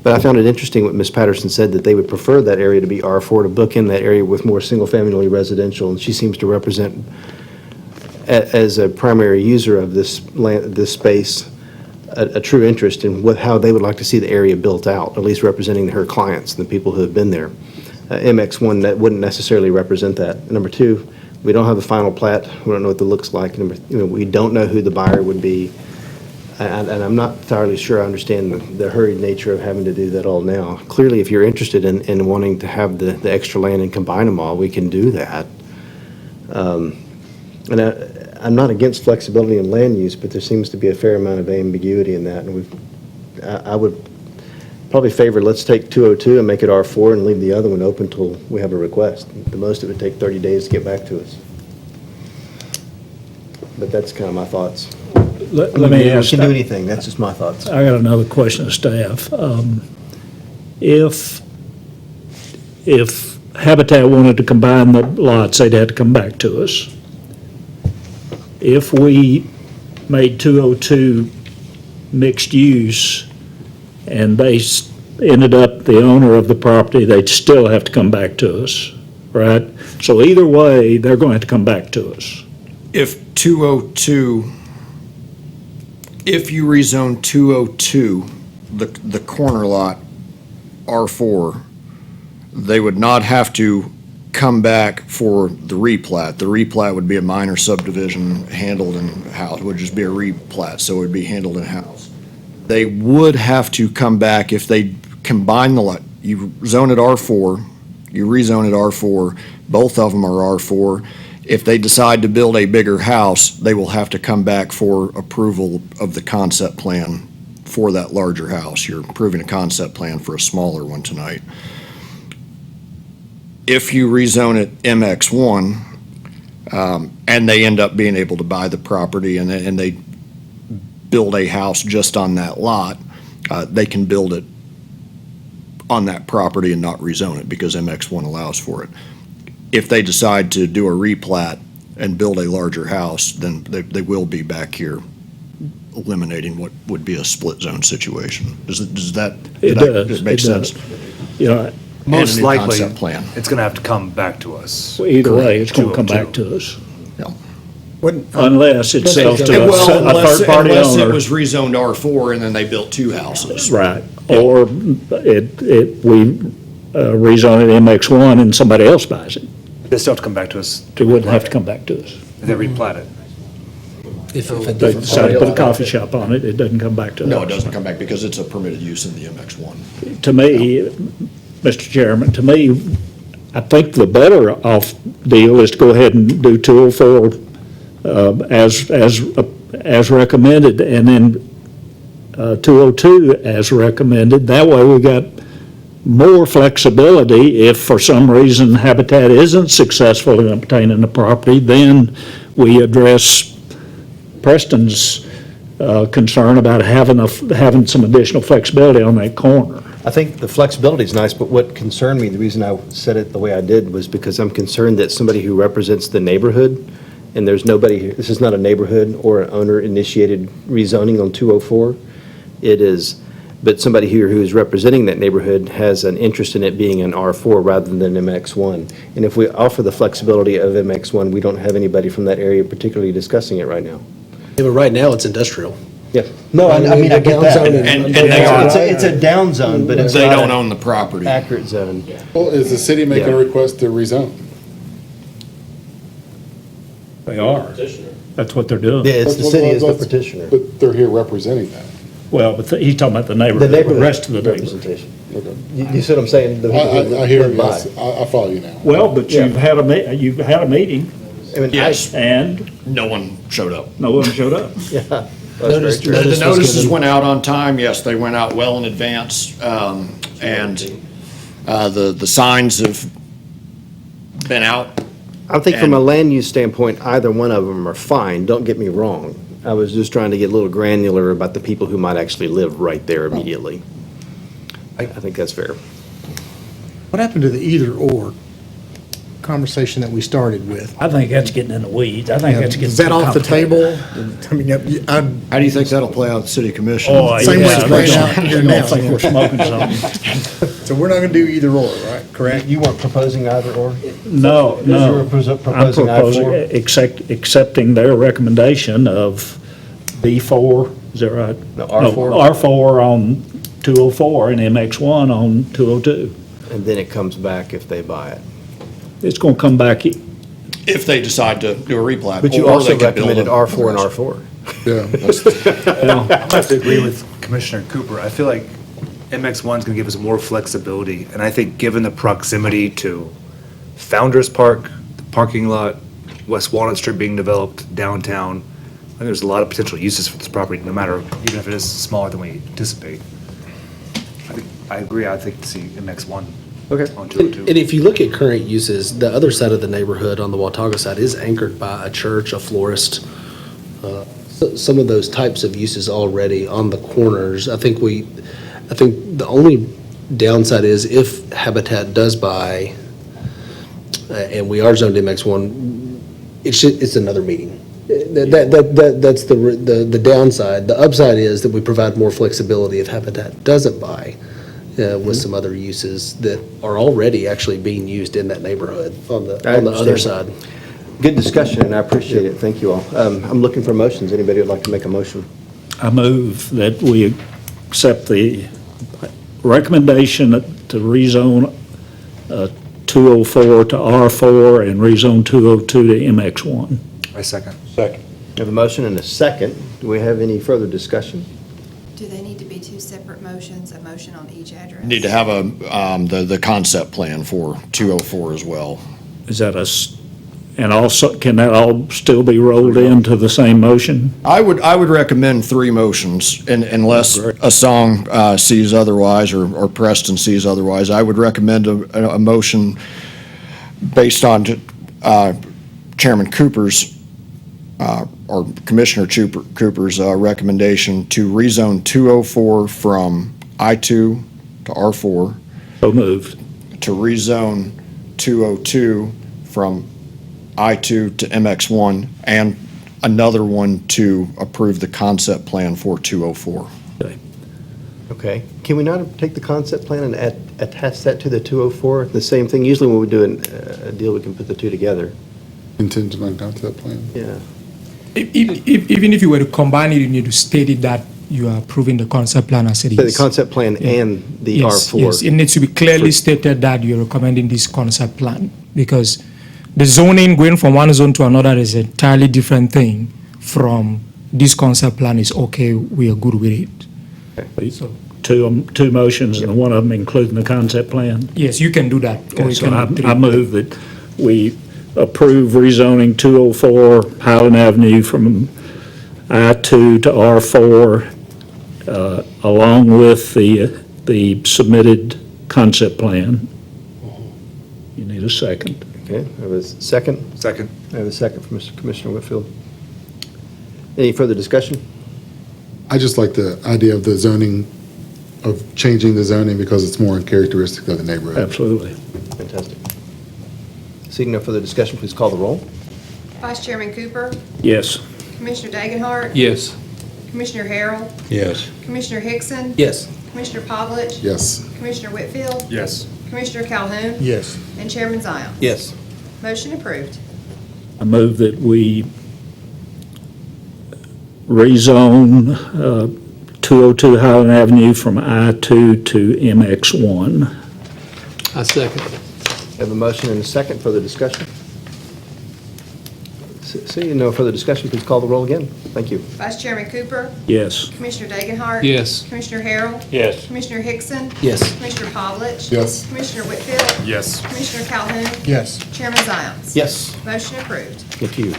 Speaker 1: But I found it interesting what Ms. Patterson said, that they would prefer that area to be R4, to book in that area with more single-family residential. And she seems to represent, as a primary user of this land, this space, a true interest in how they would like to see the area built out, at least representing her clients, the people who have been there. MX1, that wouldn't necessarily represent that. Number 2, we don't have a final plat. We don't know what it looks like. We don't know who the buyer would be. And I'm not entirely sure I understand the hurried nature of having to do that all now. Clearly, if you're interested in wanting to have the extra land and combine them all, we can do that. And I'm not against flexibility in land use, but there seems to be a fair amount of ambiguity in that. And I would probably favor, let's take 202 and make it R4 and leave the other one open until we have a request. The most, it would take 30 days to get back to us. but that's kind of my thoughts.
Speaker 2: Let
Speaker 1: We
Speaker 2: me ask,
Speaker 1: can do anything, that's just my thoughts.
Speaker 2: I got another question of staff. If Habitat wanted to combine the lots, they'd have to come back to us. If we made 202 mixed use and they ended up the owner of the property, they'd still have to come back to us, right? So either way, they're going to have to come back to us.
Speaker 5: If 202, if you rezone 202, the corner lot, R4, they would not have to come back for the replat. The replat would be a minor subdivision handled in-house, would just be a replat, so it would be handled in-house. They would have to come back if they combine the lot. You zone it R4, you rezone it R4, both of them are R4. If they decide to build a bigger house, they will have to come back for approval of the concept plan for that larger house. You're approving a concept plan for a smaller one tonight. If you rezone it MX1, and they end up being able to buy the property and they build a house just on that lot, they can build it on that property and not rezone it because MX1 allows for it. If they decide to do a replat and build a larger house, then they will be back here eliminating what would be a split zone situation. Does that make sense?
Speaker 2: You know,
Speaker 3: Most
Speaker 5: And a new
Speaker 3: likely,
Speaker 5: concept plan.
Speaker 3: it's gonna have to come back to us.
Speaker 2: either way, it's going to come back
Speaker 3: 202.
Speaker 2: to us. Unless it sells to
Speaker 5: Well,
Speaker 2: a third-party
Speaker 5: unless it
Speaker 2: owner.
Speaker 5: was rezoned R4 and then they built two houses.
Speaker 2: Right, or we rezone it MX1 and somebody else buys it.
Speaker 3: They still have to come back to us.
Speaker 2: They wouldn't have to come back to us.
Speaker 3: If they replat it.
Speaker 9: If a
Speaker 2: They
Speaker 9: different
Speaker 2: decide to
Speaker 9: party
Speaker 2: put a coffee shop on it, it doesn't come back to us.
Speaker 5: No, it doesn't come back because it's a permitted use in the MX1.
Speaker 2: To me, Mr. Chairman, to me, I think the better off deal is to go ahead and do 204 as recommended, and then 202 as recommended. That way we got more flexibility. If for some reason Habitat isn't successful in obtaining the property, then we address Preston's concern about having some additional flexibility on that corner.
Speaker 1: I think the flexibility is nice, but what concerned me, the reason I said it the way I did was because I'm concerned that somebody who represents the neighborhood, and there's nobody here, this is not a neighborhood or an owner-initiated rezoning on 204. It is, but somebody here who is representing that neighborhood has an interest in it being an R4 rather than MX1. And if we offer the flexibility of MX1, we don't have anybody from that area particularly discussing it right now.
Speaker 10: Yeah, but right now, it's industrial.
Speaker 1: Yeah. No, I mean, I get that.
Speaker 10: Downzoning.
Speaker 5: And they are,
Speaker 1: It's a down zone, but it's
Speaker 5: they
Speaker 1: not
Speaker 5: don't
Speaker 1: an
Speaker 5: own the property.
Speaker 1: accurate zone.
Speaker 6: Well, is the city making a
Speaker 1: Yeah.
Speaker 6: request to rezone?
Speaker 2: They are. That's what they're doing.
Speaker 1: Yeah, it's the
Speaker 6: Let's-
Speaker 1: city is the
Speaker 6: let's-
Speaker 1: petitioner.
Speaker 6: But they're here representing that.
Speaker 2: Well, but he's talking about the
Speaker 1: The
Speaker 2: neighborhood, the
Speaker 1: neighborhood
Speaker 2: rest of the neighborhood.
Speaker 1: representation. You see what I'm saying? The people who
Speaker 6: I hear,
Speaker 1: live by.
Speaker 6: yes, I follow you now.
Speaker 2: Well, but
Speaker 1: Yeah.
Speaker 2: you've had a meeting,
Speaker 1: I mean,
Speaker 5: Yes,
Speaker 2: and
Speaker 5: no one showed up.
Speaker 2: no one showed up.
Speaker 1: Yeah, that's very true.
Speaker 5: The
Speaker 9: Notice was
Speaker 5: notices
Speaker 9: given.
Speaker 5: went out on time, yes, they went out well in advance, and the signs have been out.
Speaker 1: I think from a
Speaker 5: And-
Speaker 1: land use standpoint, either one of them are fine, don't get me wrong. I was just trying to get a little granular about the people who might actually live right there immediately. I think that's fair.
Speaker 9: What happened to the either/or conversation that we started with?
Speaker 2: I think that's getting in the weeds. I think that's getting.
Speaker 9: Is that
Speaker 2: too
Speaker 9: off the
Speaker 2: complicated.
Speaker 9: table? I mean, I'm,
Speaker 5: How do you think that'll play out at the city commission?
Speaker 2: Oh,
Speaker 9: Same way
Speaker 2: yeah,
Speaker 9: it's
Speaker 2: I
Speaker 9: playing out here now.
Speaker 2: think we're smoking something.
Speaker 9: so we're not gonna do either/or, right? Correct?
Speaker 1: You weren't proposing either or?
Speaker 2: No,
Speaker 1: You
Speaker 2: no.
Speaker 1: were
Speaker 2: I'm
Speaker 1: proposing I-4?
Speaker 2: accepting their recommendation of B4, is that right?
Speaker 1: No, R4.
Speaker 2: R4 on 204 and MX1 on 202.
Speaker 1: And then it comes back if they buy it.
Speaker 2: It's going to come back,
Speaker 5: If they decide to do a replat.
Speaker 1: But you
Speaker 5: or
Speaker 1: also
Speaker 5: they could build
Speaker 1: recommended
Speaker 5: a-
Speaker 1: R4 and R4.
Speaker 6: Yeah, that's,
Speaker 3: I have to agree with Commissioner Cooper. I feel like MX1 is going to give us more flexibility, and I think given the proximity to Founder's Park, the parking lot, West Walnut Street being developed, downtown, I think there's a lot of potential uses for this property, no matter, even if it is smaller than we anticipate. I agree, I think to see MX1
Speaker 1: Okay.
Speaker 3: on
Speaker 10: And
Speaker 3: 202.
Speaker 10: and if you look at current uses, the other side of the neighborhood on the Watauga side is anchored by a church, a florist, some of those types of uses already on the corners. I think the only downside is if Habitat does buy, and we are zoned MX1, it's another meeting. That's the downside. The upside is that we provide more flexibility if Habitat doesn't buy with some other uses that are already actually being used in that neighborhood on the other side.
Speaker 1: Good discussion, and I appreciate it. Thank you all. I'm looking for motions. Anybody would like to make a motion?
Speaker 2: I move that we accept the recommendation to rezone 204 to R4 and rezone 202 to MX1.
Speaker 3: I second.
Speaker 13: Second.
Speaker 1: We have a motion and a second. Do we have any further discussion?
Speaker 4: Do they need to be two separate motions, a motion on each address?
Speaker 5: Need to have the concept plan for 204 as well.
Speaker 2: Is that and also, can that all still be rolled into the same motion?
Speaker 5: I would recommend three motions, unless a song sees otherwise, or Preston sees otherwise. I would recommend a motion based on Chairman Cooper's, or Commissioner Cooper's recommendation to rezone 204 from I-2 to R4,
Speaker 2: So moved.
Speaker 5: to rezone 202 from I-2 to MX1, and another one to approve the concept plan for 204.
Speaker 1: Okay. Can we not take the concept plan and attach that to the 204? The same thing, usually when we do a deal, we can put the two together.
Speaker 6: Contingent on concept plan.
Speaker 1: Yeah.
Speaker 11: Even if you were to combine it, you need to state it that you are approving the concept plan as it
Speaker 1: So the
Speaker 11: is.
Speaker 1: concept plan and the
Speaker 11: Yes,
Speaker 1: R4.
Speaker 11: yes, it needs to be clearly stated that you're recommending this concept plan, because the zoning, going from one zone to another is an entirely different thing from this concept plan is okay, we are good with it.
Speaker 2: So two motions, and one of them including the concept plan.
Speaker 11: Yes, you can do that. Or you
Speaker 2: So
Speaker 11: can
Speaker 2: I
Speaker 11: do
Speaker 2: I
Speaker 11: three.
Speaker 2: move that we approve rezoning 204 Highland Avenue from I-2 to R4, along with the submitted concept plan. You need a second.
Speaker 1: Okay, I have a second.
Speaker 3: Second.
Speaker 1: I have a second from Mr. Commissioner Whitfield. Any further discussion?
Speaker 6: I just like the idea of the zoning, of changing the zoning because it's more characteristic of the neighborhood.
Speaker 2: Absolutely.
Speaker 1: Fantastic. Seeing no further discussion, please call the roll.
Speaker 4: Vice Chairman Cooper,
Speaker 2: Yes.
Speaker 4: Commissioner Dagenhart,
Speaker 7: Yes.
Speaker 4: Commissioner Harrell,
Speaker 13: Yes.
Speaker 4: Commissioner Hickson,
Speaker 10: Yes.
Speaker 4: Commissioner Pavlich,
Speaker 6: Yes.
Speaker 4: Commissioner Whitfield,
Speaker 3: Yes.
Speaker 4: Commissioner Calhoun,
Speaker 9: Yes.
Speaker 4: and Chairman Zion.
Speaker 1: Yes.
Speaker 4: Motion approved.
Speaker 2: I move that we rezone 202 Highland Avenue from I-2 to MX1.
Speaker 10: I second.
Speaker 1: I have a motion and a second. Further discussion? Seeing no further discussion, please call the roll again. Thank you.
Speaker 4: Vice Chairman Cooper,
Speaker 2: Yes.
Speaker 4: Commissioner Dagenhart.
Speaker 7: Yes.
Speaker 4: Commissioner Harrell,
Speaker 13: Yes.
Speaker 4: Commissioner Hickson,
Speaker 10: Yes.
Speaker 4: Commissioner Pavlich,
Speaker 6: Yes.
Speaker 4: Commissioner Whitfield,
Speaker 3: Yes.
Speaker 4: Commissioner Calhoun,
Speaker 9: Yes.
Speaker 4: Chairman Zions.
Speaker 1: Yes.
Speaker 4: Motion approved.
Speaker 1: Thank you.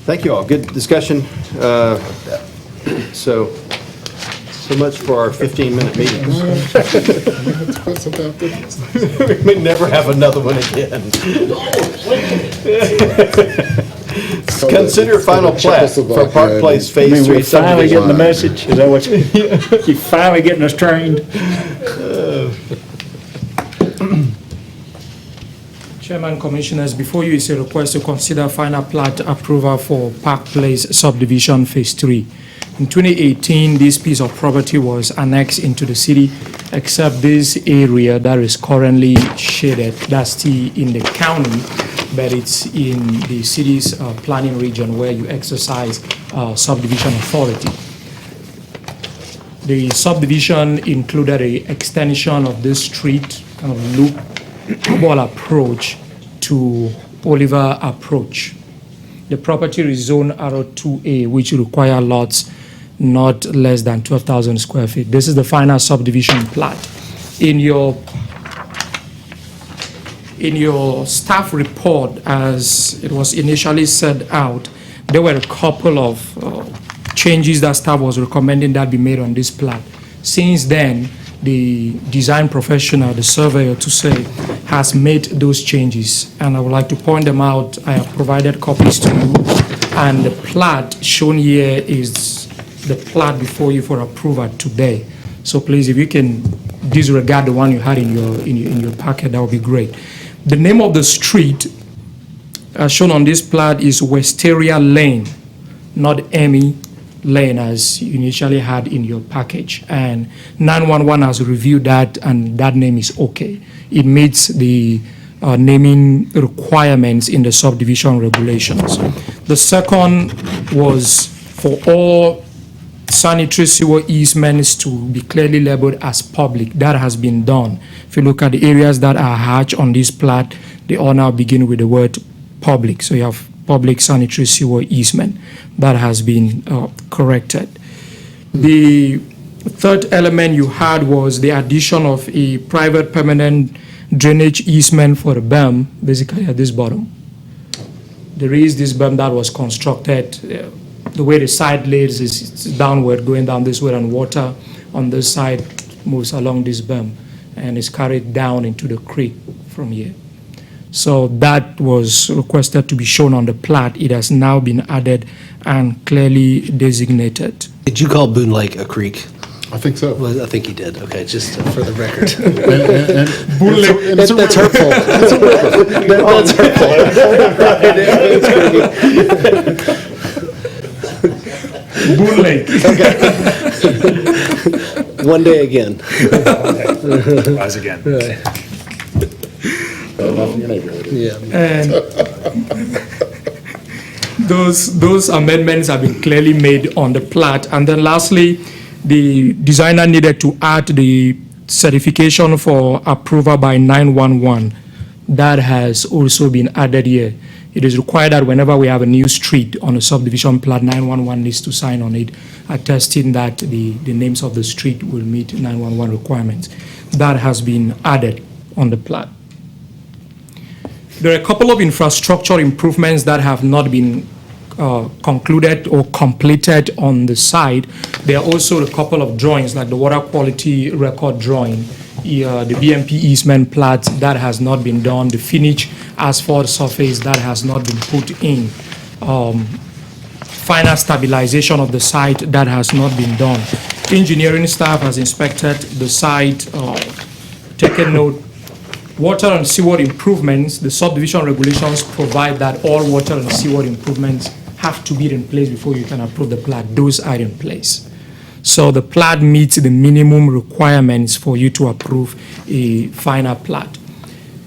Speaker 1: Thank you all. Good discussion. So much for our 15-minute meetings.
Speaker 6: Put something out there.
Speaker 1: We may never have another one again. Consider final plat for Park Place
Speaker 2: I
Speaker 1: Phase
Speaker 2: mean,
Speaker 1: 3
Speaker 2: we're finally
Speaker 1: subdivision.
Speaker 2: getting the message. Is that what you finally getting us trained?
Speaker 11: Chairman, Commissioners, before you is a request to consider final plat approval for Park Place subdivision Phase 3. In 2018, this piece of property was annexed into the city, except this area that is currently shaded, that's still in the county, but it's in the city's planning region where you exercise subdivision authority. The subdivision included a extension of this street, kind of loop ball approach to Oliver approach. The property is zoned R2A, which require lots not less than 12,000 square feet. This is the final subdivision plat. In your staff report, as it was initially set out, there were a couple of changes that staff was recommending that be made on this plat. Since then, the design professional, the surveyor to say, has made those changes, and I would like to point them out. I have provided copies to you. And the plat shown here is the plat before you for approval today. So please, if you can disregard the one you had in your packet, that would be great. The name of the street shown on this plat is Westeria Lane, not Emmy Lane as you initially had in your package. And 911 has reviewed that, and that name is okay. It meets the naming requirements in the subdivision regulations. The second was for all sanitary sewer easements to be clearly labeled as public. That has been done. If you look at the areas that are hatched on this plat, they all now begin with the word public. So you have public sanitary sewer easement. That has been corrected. The third element you had was the addition of a private permanent drainage easement for the berm, basically at this bottom. There is this berm that was constructed. The way the side lays is it's downward, going down this way, and water on this side moves along this berm and is carried down into the creek from here. So that was requested to be shown on the plat. It has now been added and clearly designated.
Speaker 10: Did you call Boone Lake a creek?
Speaker 6: I think so.
Speaker 10: Well, I think he did. Okay, just for the record.
Speaker 6: Boone Lake.
Speaker 10: That's hurtful. That's hurtful.
Speaker 11: Boone Lake.
Speaker 10: One day again.
Speaker 3: Rise again.
Speaker 10: Yeah.
Speaker 11: And those amendments have been clearly made on the plat. And then lastly, the designer needed to add the certification for approval by 911. That has also been added here. It is required that whenever we have a new street on a subdivision plat, 911 needs to sign on it, attesting that the names of the street will meet 911 requirements. That has been added on the plat. There are a couple of infrastructure improvements that have not been concluded or completed on the site. There are also a couple of drawings, like the water quality record drawing, the BMP easement plat that has not been done, the finished asphalt surface that has not been put in, final stabilization of the site that has not been done. Engineering staff has inspected the site, taken note. Water and sewer improvements, the subdivision regulations provide that all water and sewer improvements have to be in place before you can approve the plat. Those are in place. So the plat meets the minimum requirements for you to approve a final plat.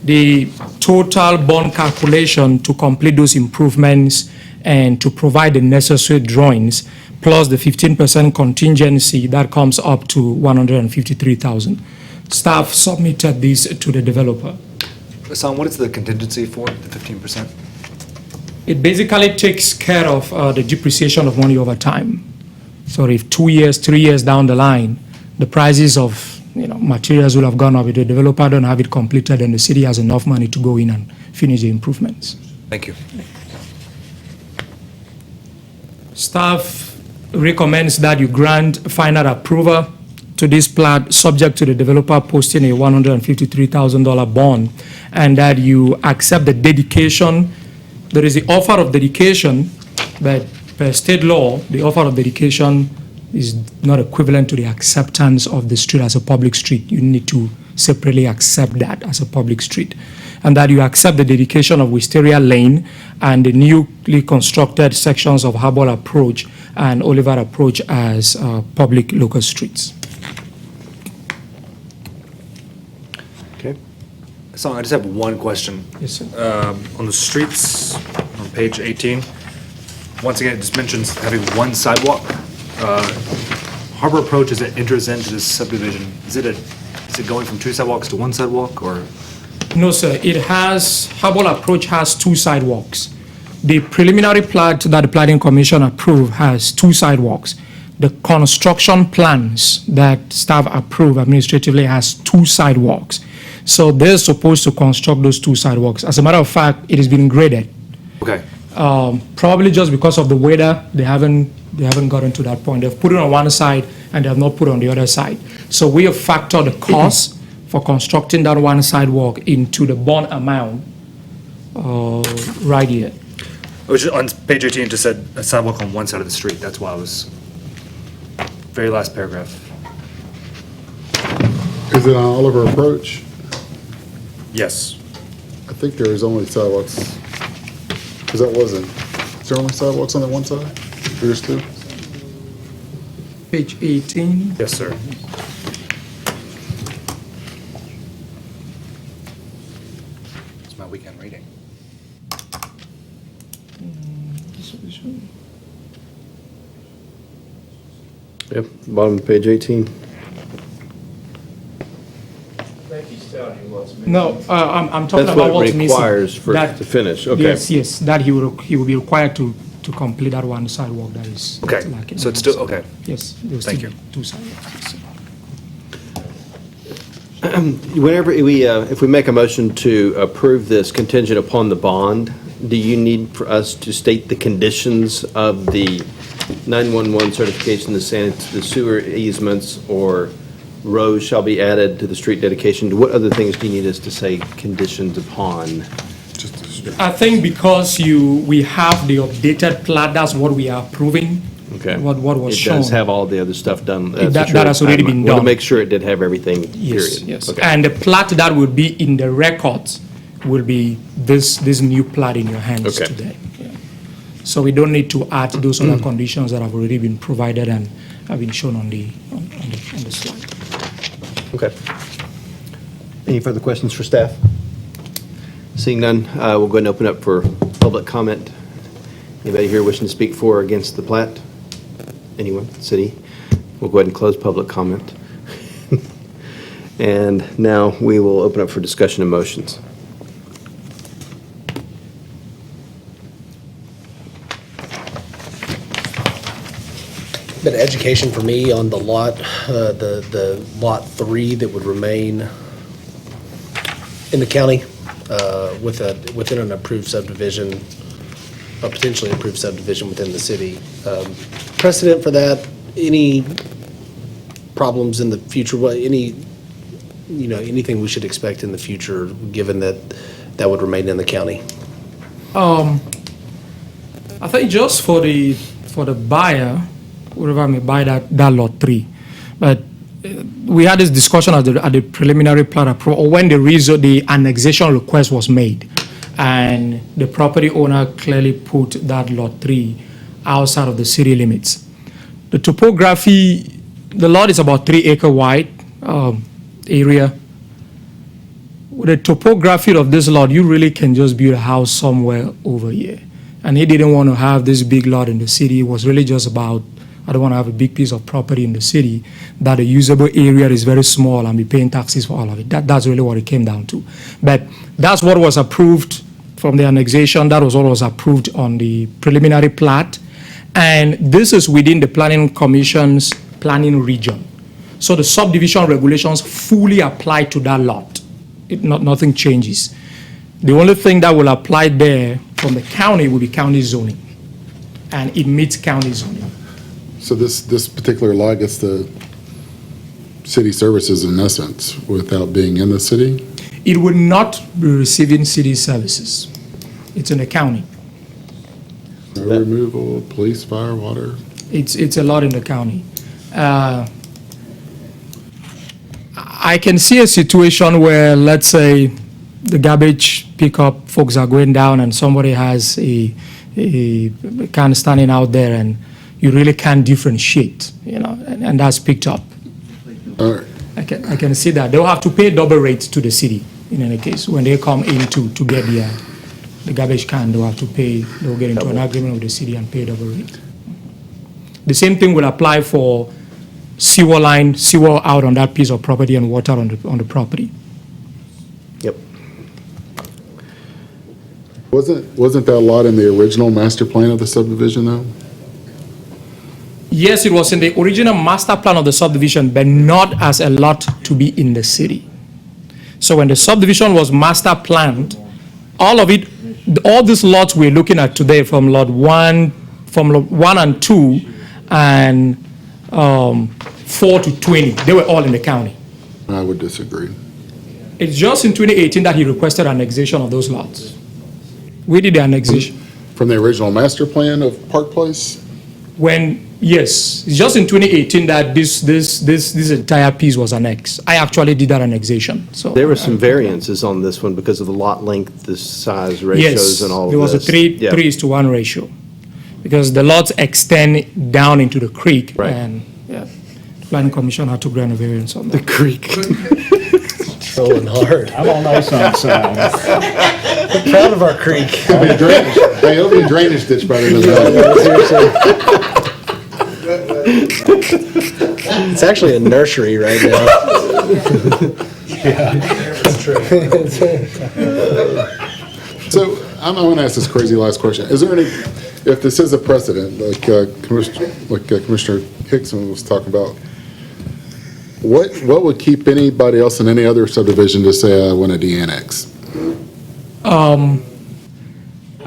Speaker 11: The total bond calculation to complete those improvements and to provide the necessary drawings, plus the 15% contingency, that comes up to $153,000. Staff submitted this to the developer.
Speaker 3: Hassan, what is the contingency for, the 15%?
Speaker 11: It basically takes care of the depreciation of money over time. So if 2 years, 3 years down the line, the prices of materials will have gone up. If the developer don't have it completed, and the city has enough money to go in and finish the improvements.
Speaker 3: Thank you.
Speaker 11: Staff recommends that you grant final approval to this plat, subject to the developer posting a $153,000 bond, and that you accept the dedication. There is the offer of dedication, but per state law, the offer of dedication is not equivalent to the acceptance of the street as a public street. You need to separately accept that as a public street. And that you accept the dedication of Wisteria Lane and the newly constructed sections of Harbor Approach and Oliver Approach as public local streets.
Speaker 3: Okay. Hassan, I just have one question.
Speaker 11: Yes, sir.
Speaker 3: On the streets, on page 18, once again, it just mentions having one sidewalk. Harbor Approach, as it enters into this subdivision, is it going from two sidewalks to one sidewalk, or?
Speaker 11: No, sir. Harbor Approach has two sidewalks. The preliminary plat that the Planning Commission approved has two sidewalks. The construction plans that staff approved administratively has two sidewalks. So they're supposed to construct those two sidewalks. As a matter of fact, it has been graded.
Speaker 3: Okay.
Speaker 11: Probably just because of the weather, they haven't gotten to that point. They've put it on one side and they have not put it on the other side. So we have factored the cost for constructing that one sidewalk into the bond amount right here.
Speaker 3: Which on page 18, it just said a sidewalk on one side of the street. That's why I was, very last paragraph.
Speaker 6: Is it on Oliver Approach?
Speaker 3: Yes.
Speaker 6: I think there is only sidewalks, because that wasn't, is there only sidewalks on that one side? There's two?
Speaker 11: Page 18.
Speaker 3: Yes, sir. It's my weekend reading.
Speaker 1: Yep, bottom of page 18.
Speaker 11: No, I'm talking
Speaker 1: That's
Speaker 11: about
Speaker 1: what
Speaker 11: what's
Speaker 1: it
Speaker 11: missing.
Speaker 1: requires for,
Speaker 11: That-
Speaker 1: to finish, okay.
Speaker 11: Yes, that he will be required to complete that one sidewalk that is.
Speaker 3: Okay,
Speaker 11: lacking.
Speaker 3: so it's still, okay.
Speaker 11: Yes, there will
Speaker 3: Thank
Speaker 11: still
Speaker 3: you.
Speaker 11: be 2 sidewalks. Yes, sir.
Speaker 1: Whenever we, if we make a motion to approve this contingent upon the bond, do you need for us to state the conditions of the 911 certification, the sewer easements, or rows shall be added to the street dedication? What other things do you need us to say conditions upon?
Speaker 11: I think because we have the updated plat, that's what we are approving.
Speaker 1: Okay.
Speaker 11: What was
Speaker 1: It
Speaker 11: shown.
Speaker 1: does have all the other stuff done.
Speaker 11: That has already been
Speaker 1: Want to
Speaker 11: done.
Speaker 1: make sure it did have everything, period.
Speaker 11: Yes, yes.
Speaker 1: Okay.
Speaker 11: And the plat that will be in the records will be this new plat in your hands
Speaker 1: Okay.
Speaker 11: today. Yeah. So we don't need to add those other conditions that have already been provided and have been shown on the slide.
Speaker 1: Okay. Any further questions for staff? Seeing none, we'll go ahead and open up for public comment. Anybody here wishing to speak for or against the plat? Anyone? City? We'll go ahead and close public comment. And now we will open up for discussion and motions.
Speaker 10: Bit of education for me on the lot, the lot 3 that would remain in the county within an approved subdivision, a potentially approved subdivision within the city. Precedent for that, any problems in the future, anything we should expect in the future, given that that would remain in the county?
Speaker 11: I think just for the buyer, whoever may buy that lot 3, but we had this discussion at the preliminary plat approval, or when the annexation request was made, and the property owner clearly put that lot 3 outside of the city limits. The topography, the lot is about 3-acre wide area. With the topography of this lot, you really can just build a house somewhere over here. And he didn't want to have this big lot in the city. It was really just about, I don't want to have a big piece of property in the city, that the usable area is very small and be paying taxes for all of it. That's really what it came down to. But that's what was approved from the annexation. That was what was approved on the preliminary plat. And this is within the Planning Commission's planning region. So the subdivision regulations fully apply to that lot. Nothing changes. The only thing that will apply there from the county will be county zoning. And it meets county zoning.
Speaker 6: So this particular lot gets the city services in essence without being in the city?
Speaker 11: It would not be receiving city services. It's in the county.
Speaker 6: Snow removal, police, fire, water?
Speaker 11: It's a lot in the county. I can see a situation where, let's say, the garbage pickup folks are going down and somebody has a can standing out there and you really can't differentiate, and that's picked up.
Speaker 6: All right.
Speaker 11: I can see that. They'll have to pay double rates to the city in any case. When they come in to get the garbage can, they'll have to pay, they'll get into an agreement with the city and pay double rate. The same thing will apply for sewer out on that piece of property and water on the property.
Speaker 1: Yep.
Speaker 6: Wasn't that lot in the original master plan of the subdivision though?
Speaker 11: Yes, it was in the original master plan of the subdivision, but not as a lot to be in the city. So when the subdivision was master planned, all these lots we're looking at today from lot 1 and 2 and 4 to 20, they were all in the county.
Speaker 6: I would disagree.
Speaker 11: It's just in 2018 that he requested annexation of those lots. We did the annexation.
Speaker 6: from the original master plan of Park Place?
Speaker 11: Yes, it's just in 2018 that this entire piece was annexed. I actually did that annexation, so.
Speaker 1: There were some variances on this one because of the lot length, the size ratios and all of this.
Speaker 11: Yes, there was a
Speaker 1: Yeah.
Speaker 11: 3:1 ratio, because the lots extend down into the creek.
Speaker 1: Right.
Speaker 11: And, yeah, planning commission had to grant a variance on that.
Speaker 1: Creek.
Speaker 9: Trolling hard.
Speaker 2: I'm on Nissan side.
Speaker 9: Proud of our creek.
Speaker 6: It'll be a drainage, hey, it'll be a drainage ditch better than that.
Speaker 10: It's actually a nursery right now.
Speaker 6: So I'm going to ask this crazy last question. Is there any, if this is a precedent, like Commissioner Hickson was talking about, what would keep anybody else in any other subdivision to say, I want to de-annex?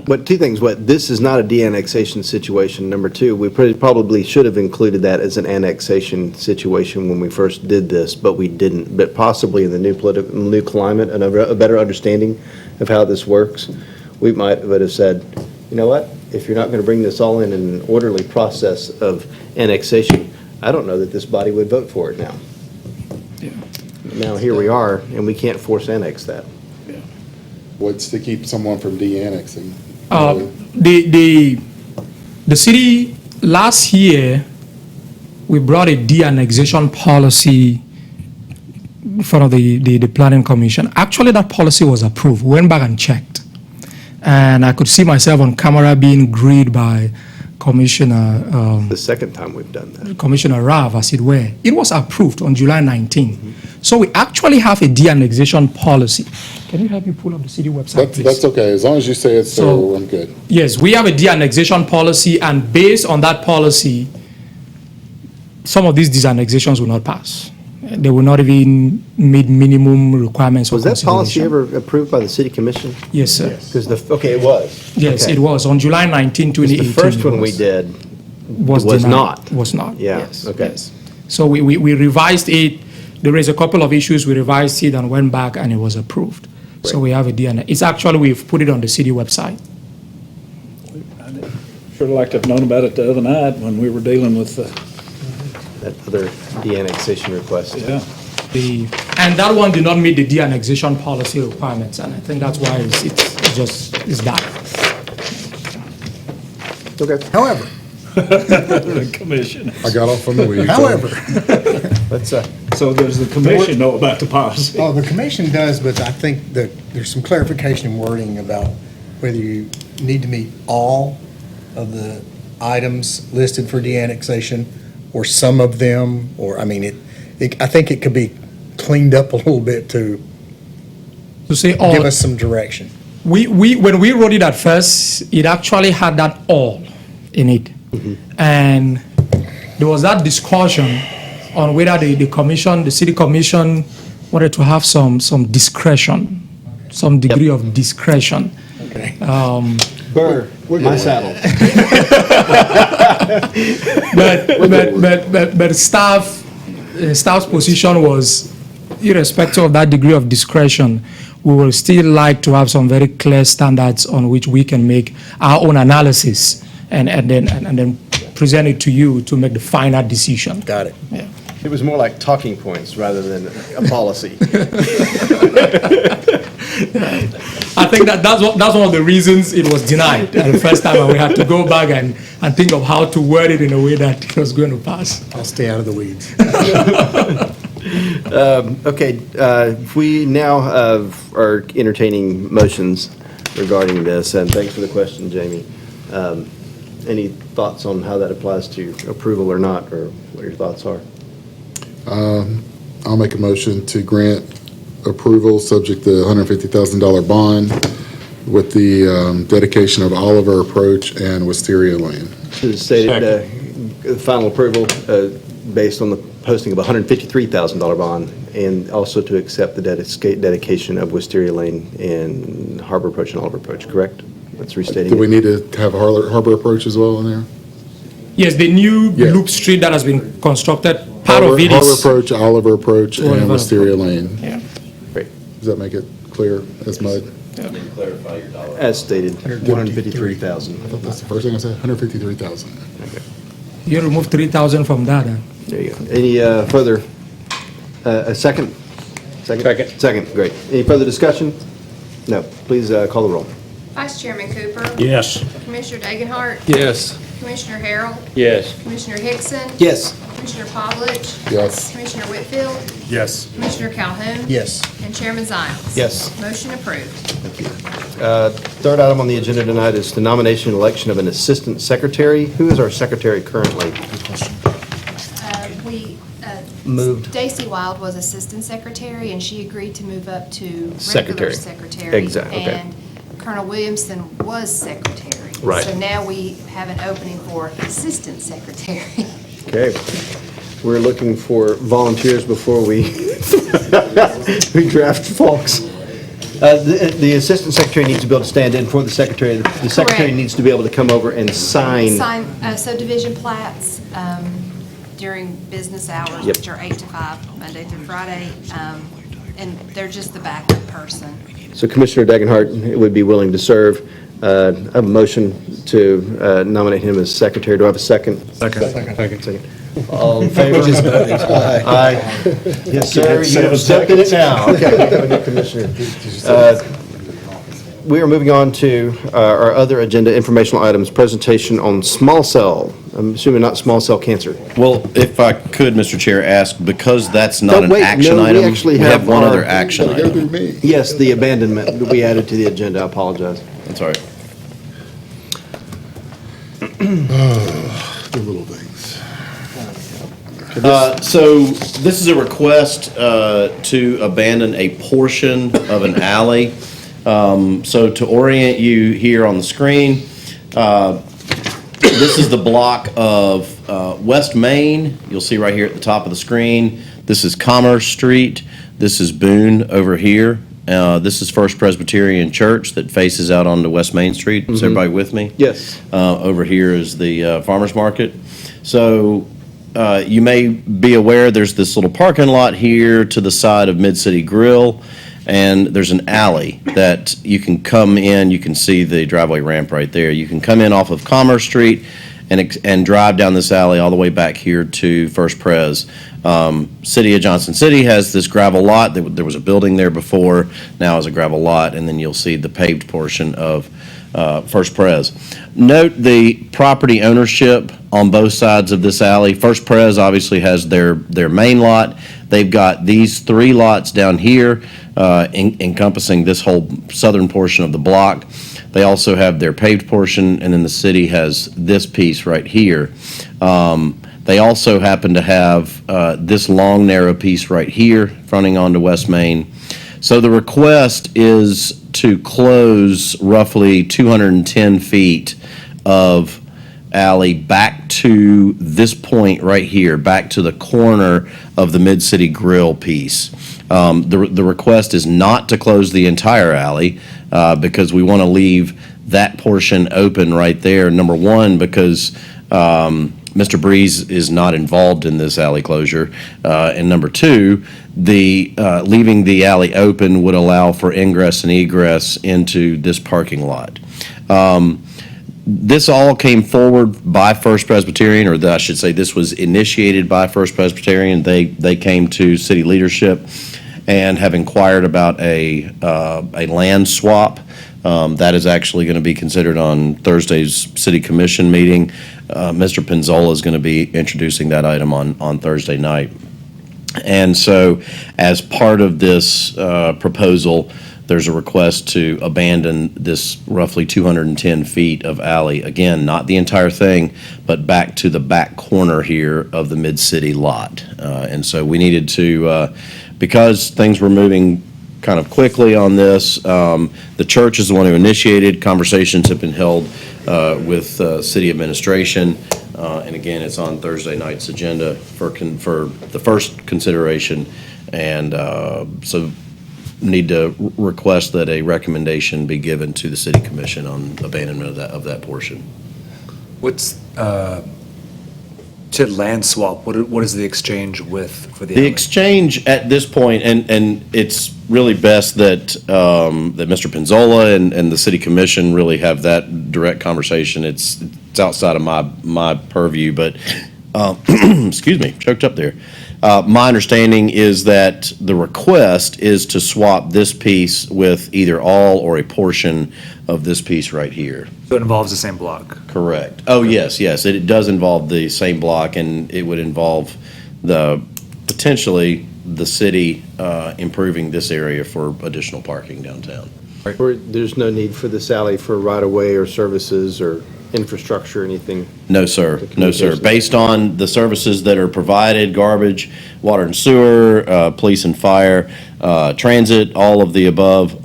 Speaker 1: But two things, this is not a de-annexation situation. Number two, we probably should have included that as an annexation situation when we first did this, but we didn't. But possibly in the new climate and a better understanding of how this works, we would have said, you know what? If you're not going to bring this all in an orderly process of annexation, I don't know that this body would vote for it now. Now, here we are, and we can't force annex that.
Speaker 6: What's to keep someone from de-annexing?
Speaker 11: The city, last year, we brought a de-annexation policy in front of the planning commission. Actually, that policy was approved. We went back and checked. And I could see myself on camera being grilled by Commissioner
Speaker 1: The second time we've done that.
Speaker 11: Commissioner Rav, as it were. It was approved on July 19. So we actually have a de-annexation policy. Can you help me pull up the city website, please?
Speaker 6: That's okay, as long as you say it's so, I'm good.
Speaker 11: Yes, we have a de-annexation policy, and based on that policy, some of these de-annexations will not pass. They will not even meet minimum requirements for
Speaker 1: Was that policy
Speaker 11: consideration.
Speaker 1: ever approved by the city commission?
Speaker 11: Yes, sir.
Speaker 1: Because okay, it was.
Speaker 11: Yes,
Speaker 1: Okay.
Speaker 11: it was. On July 19,
Speaker 1: 'Cause
Speaker 11: 2018.
Speaker 1: the first
Speaker 11: it
Speaker 1: one we
Speaker 11: was.
Speaker 1: did
Speaker 11: Was
Speaker 1: was
Speaker 11: denied.
Speaker 1: not.
Speaker 11: Was not.
Speaker 1: Yeah,
Speaker 11: Yes,
Speaker 1: okay.
Speaker 11: yes. So we revised it. There is a couple of issues. We revised it and went back, and it was approved. So we have a DNA. It's actually, we've put it on the city website.
Speaker 2: Sure like to have known about it the other night when we were dealing with the,
Speaker 1: That other de-annexation request.
Speaker 2: yeah.
Speaker 11: And that one did not meet the de-annexation policy requirements, and I think that's why it's that.
Speaker 1: Okay.
Speaker 9: However,
Speaker 2: The commission.
Speaker 6: I got off on the weeds.
Speaker 1: Let's,
Speaker 2: So does the commission know about the policy?
Speaker 9: oh, the commission does, but I think that there's some clarification and wording about whether you need to meet all of the items listed for de-annexation, or some of them, or, I mean, I think it could be cleaned up a little bit to
Speaker 11: To say
Speaker 9: give
Speaker 11: all,
Speaker 9: us some direction.
Speaker 11: when we wrote it at first, it actually had that all in it. And there was that discussion on whether the commission, the city commission, wanted to have some discretion, some degree of discretion.
Speaker 9: Okay.
Speaker 1: Burr, my saddle.
Speaker 11: But staff's position was, irrespective of that degree of discretion, we will still like to have some very clear standards on which we can make our own analysis and then present it to you to make the final decision.
Speaker 9: Got it.
Speaker 11: Yeah.
Speaker 1: It was more like talking points rather than a policy.
Speaker 11: I think that's one of the reasons it was denied at the first time, and we had to go back and think of how to word it in a way that it was going to pass.
Speaker 9: I'll stay out of the weeds.
Speaker 1: Okay, we now are entertaining motions regarding this, and thanks for the question, Jamie. Any thoughts on how that applies to approval or not, or what your thoughts are?
Speaker 6: I'll make a motion to grant approval, subject to $150,000 bond, with the dedication of Oliver Approach and Wisteria Lane.
Speaker 1: Stated, final approval based on the posting of a $153,000 bond, and also to accept the dedication of Wisteria Lane and Harbor Approach and Oliver Approach, correct? That's restating
Speaker 6: Do we
Speaker 1: it.
Speaker 6: need to have Harbor Approach as well in there?
Speaker 11: Yes, the new
Speaker 6: Yeah.
Speaker 11: loop street that has been constructed, part of it
Speaker 6: Harbor
Speaker 11: is.
Speaker 6: Approach, Oliver Approach, and
Speaker 11: Oliver
Speaker 6: Wisteria Lane.
Speaker 11: Yeah.
Speaker 1: Great.
Speaker 6: Does that make it clear as mud?
Speaker 8: And then clarify your dollar.
Speaker 1: As stated, 153,000.
Speaker 6: I thought that's the first thing I said, 153,000.
Speaker 11: You remove 3,000 from that, huh?
Speaker 1: There you go. Any further, a second? Second. Second, great. Any further discussion? No. Please call the roll.
Speaker 4: Vice Chairman Cooper.
Speaker 2: Yes.
Speaker 4: Commissioner Dagenhart.
Speaker 7: Yes.
Speaker 4: Commissioner Harrell.
Speaker 7: Yes.
Speaker 4: Commissioner Hickson.
Speaker 10: Yes.
Speaker 4: Commissioner Pavlich.
Speaker 6: Yes.
Speaker 4: Commissioner Whitfield.
Speaker 3: Yes.
Speaker 4: Commissioner Calhoun.
Speaker 9: Yes.
Speaker 4: And Chairman Zayas.
Speaker 1: Yes.
Speaker 4: Motion approved.
Speaker 1: Third item on the agenda tonight is the nomination and election of an assistant secretary. Who is our secretary currently? Moved.
Speaker 4: Stacy Wild was assistant secretary, and she agreed to move up to regular
Speaker 1: Secretary.
Speaker 4: secretary.
Speaker 1: Okay.
Speaker 4: And Colonel Williamson was secretary.
Speaker 1: Right.
Speaker 4: So now we have an opening for assistant secretary.
Speaker 1: Okay. We're looking for volunteers before we we draft folks. The assistant secretary needs to be able to stand in for the secretary. The secretary
Speaker 4: Correct.
Speaker 1: needs to be able to come over and sign.
Speaker 4: Sign subdivision plats during business hours,
Speaker 1: Yep.
Speaker 4: which are 8 to 5, Monday through Friday, and they're just the backup person.
Speaker 1: So Commissioner Dagenhart would be willing to serve. I have a motion to nominate him as secretary. Do I have a second? Second. All in favor? Aye. Yes, sir. You have stepped in it now. Okay, we have a new commissioner. We are moving on to our other agenda informational items, presentation on small cell. I'm assuming not small cell cancer.
Speaker 8: Well, if I could, Mr. Chair, ask, because that's not an
Speaker 1: wait,
Speaker 8: action
Speaker 1: no, we
Speaker 8: item,
Speaker 1: actually
Speaker 8: we have
Speaker 1: have
Speaker 8: one
Speaker 1: our-
Speaker 8: other action
Speaker 6: Gotta go through
Speaker 8: item.
Speaker 6: me.
Speaker 1: Yes, the abandonment that we added to the agenda. I apologize.
Speaker 8: That's all right.
Speaker 6: The little things.
Speaker 8: So this is a request to abandon a portion of an alley. So to orient you here on the screen, this is the block of West Main. You'll see right here at the top of the screen. This is Commerce Street. This is Boone over here. This is First Presbyterian Church that faces out onto West Main Street. Is everybody with me?
Speaker 1: Yes.
Speaker 8: Over here is the farmer's market. So you may be aware there's this little parking lot here to the side of Mid-City Grill, and there's an alley that you can come in. You can see the driveway ramp right there. You can come in off of Commerce Street and drive down this alley all the way back here to First Pres. City of Johnson City has this gravel lot. There was a building there before, now is a gravel lot, and then you'll see the paved portion of First Pres. Note the property ownership on both sides of this alley. First Pres obviously has their main lot. They've got these 3 lots down here encompassing this whole southern portion of the block. They also have their paved portion, and then the city has this piece right here. They also happen to have this long, narrow piece right here, fronting onto West Main. So the request is to close roughly 210 feet of alley back to this point right here, back to the corner of the Mid-City Grill piece. The request is not to close the entire alley because we want to leave that portion open right there. Number one, because Mr. Breeze is not involved in this alley closure. And number two, leaving the alley open would allow for ingress and egress into this parking lot. This all came forward by First Presbyterian, or I should say this was initiated by First Presbyterian. They came to city leadership and have inquired about a land swap. That is actually going to be considered on Thursday's city commission meeting. Mr. Penzola is going to be introducing that item on Thursday night. And so as part of this proposal, there's a request to abandon this roughly 210 feet of alley. Again, not the entire thing, but back to the back corner here of the Mid-City lot. And so we needed to, because things were moving kind of quickly on this, the church is the one who initiated. Conversations have been held with city administration. And again, it's on Thursday night's agenda for the first consideration. And so need to request that a recommendation be given to the city commission on abandonment of that portion.
Speaker 3: What's, to land swap, what is the exchange with for the
Speaker 8: The
Speaker 3: alley?
Speaker 8: exchange at this point, and it's really best that, that Mr. Penzola and the city commission really have that direct conversation. It's outside of my purview, but, excuse me, choked up there. My understanding is that the request is to swap this piece with either all or a portion of this piece right here.
Speaker 3: So it involves the same block.
Speaker 8: Correct. Oh, yes, it does involve the same block, and it would involve potentially the city improving this area for additional parking downtown.
Speaker 1: There's no need for this alley for right-of-way or services or infrastructure, anything?
Speaker 8: No, sir. No, sir.
Speaker 1: Communications.
Speaker 8: Based on the services that are provided, garbage, water and sewer, police and fire, transit, all of the above,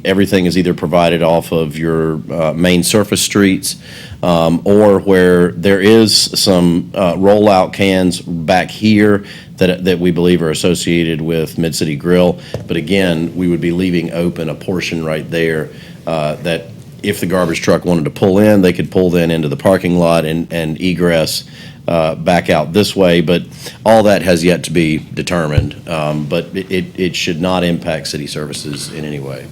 Speaker 8: everything is either provided off of your main surface streets, or where there is some rollout cans back here that we believe are associated with Mid-City Grill. But again, we would be leaving open a portion right there that if the garbage truck wanted to pull in, they could pull then into the parking lot and egress back out this way. But all that has yet to be determined. But it should not impact city services in any way.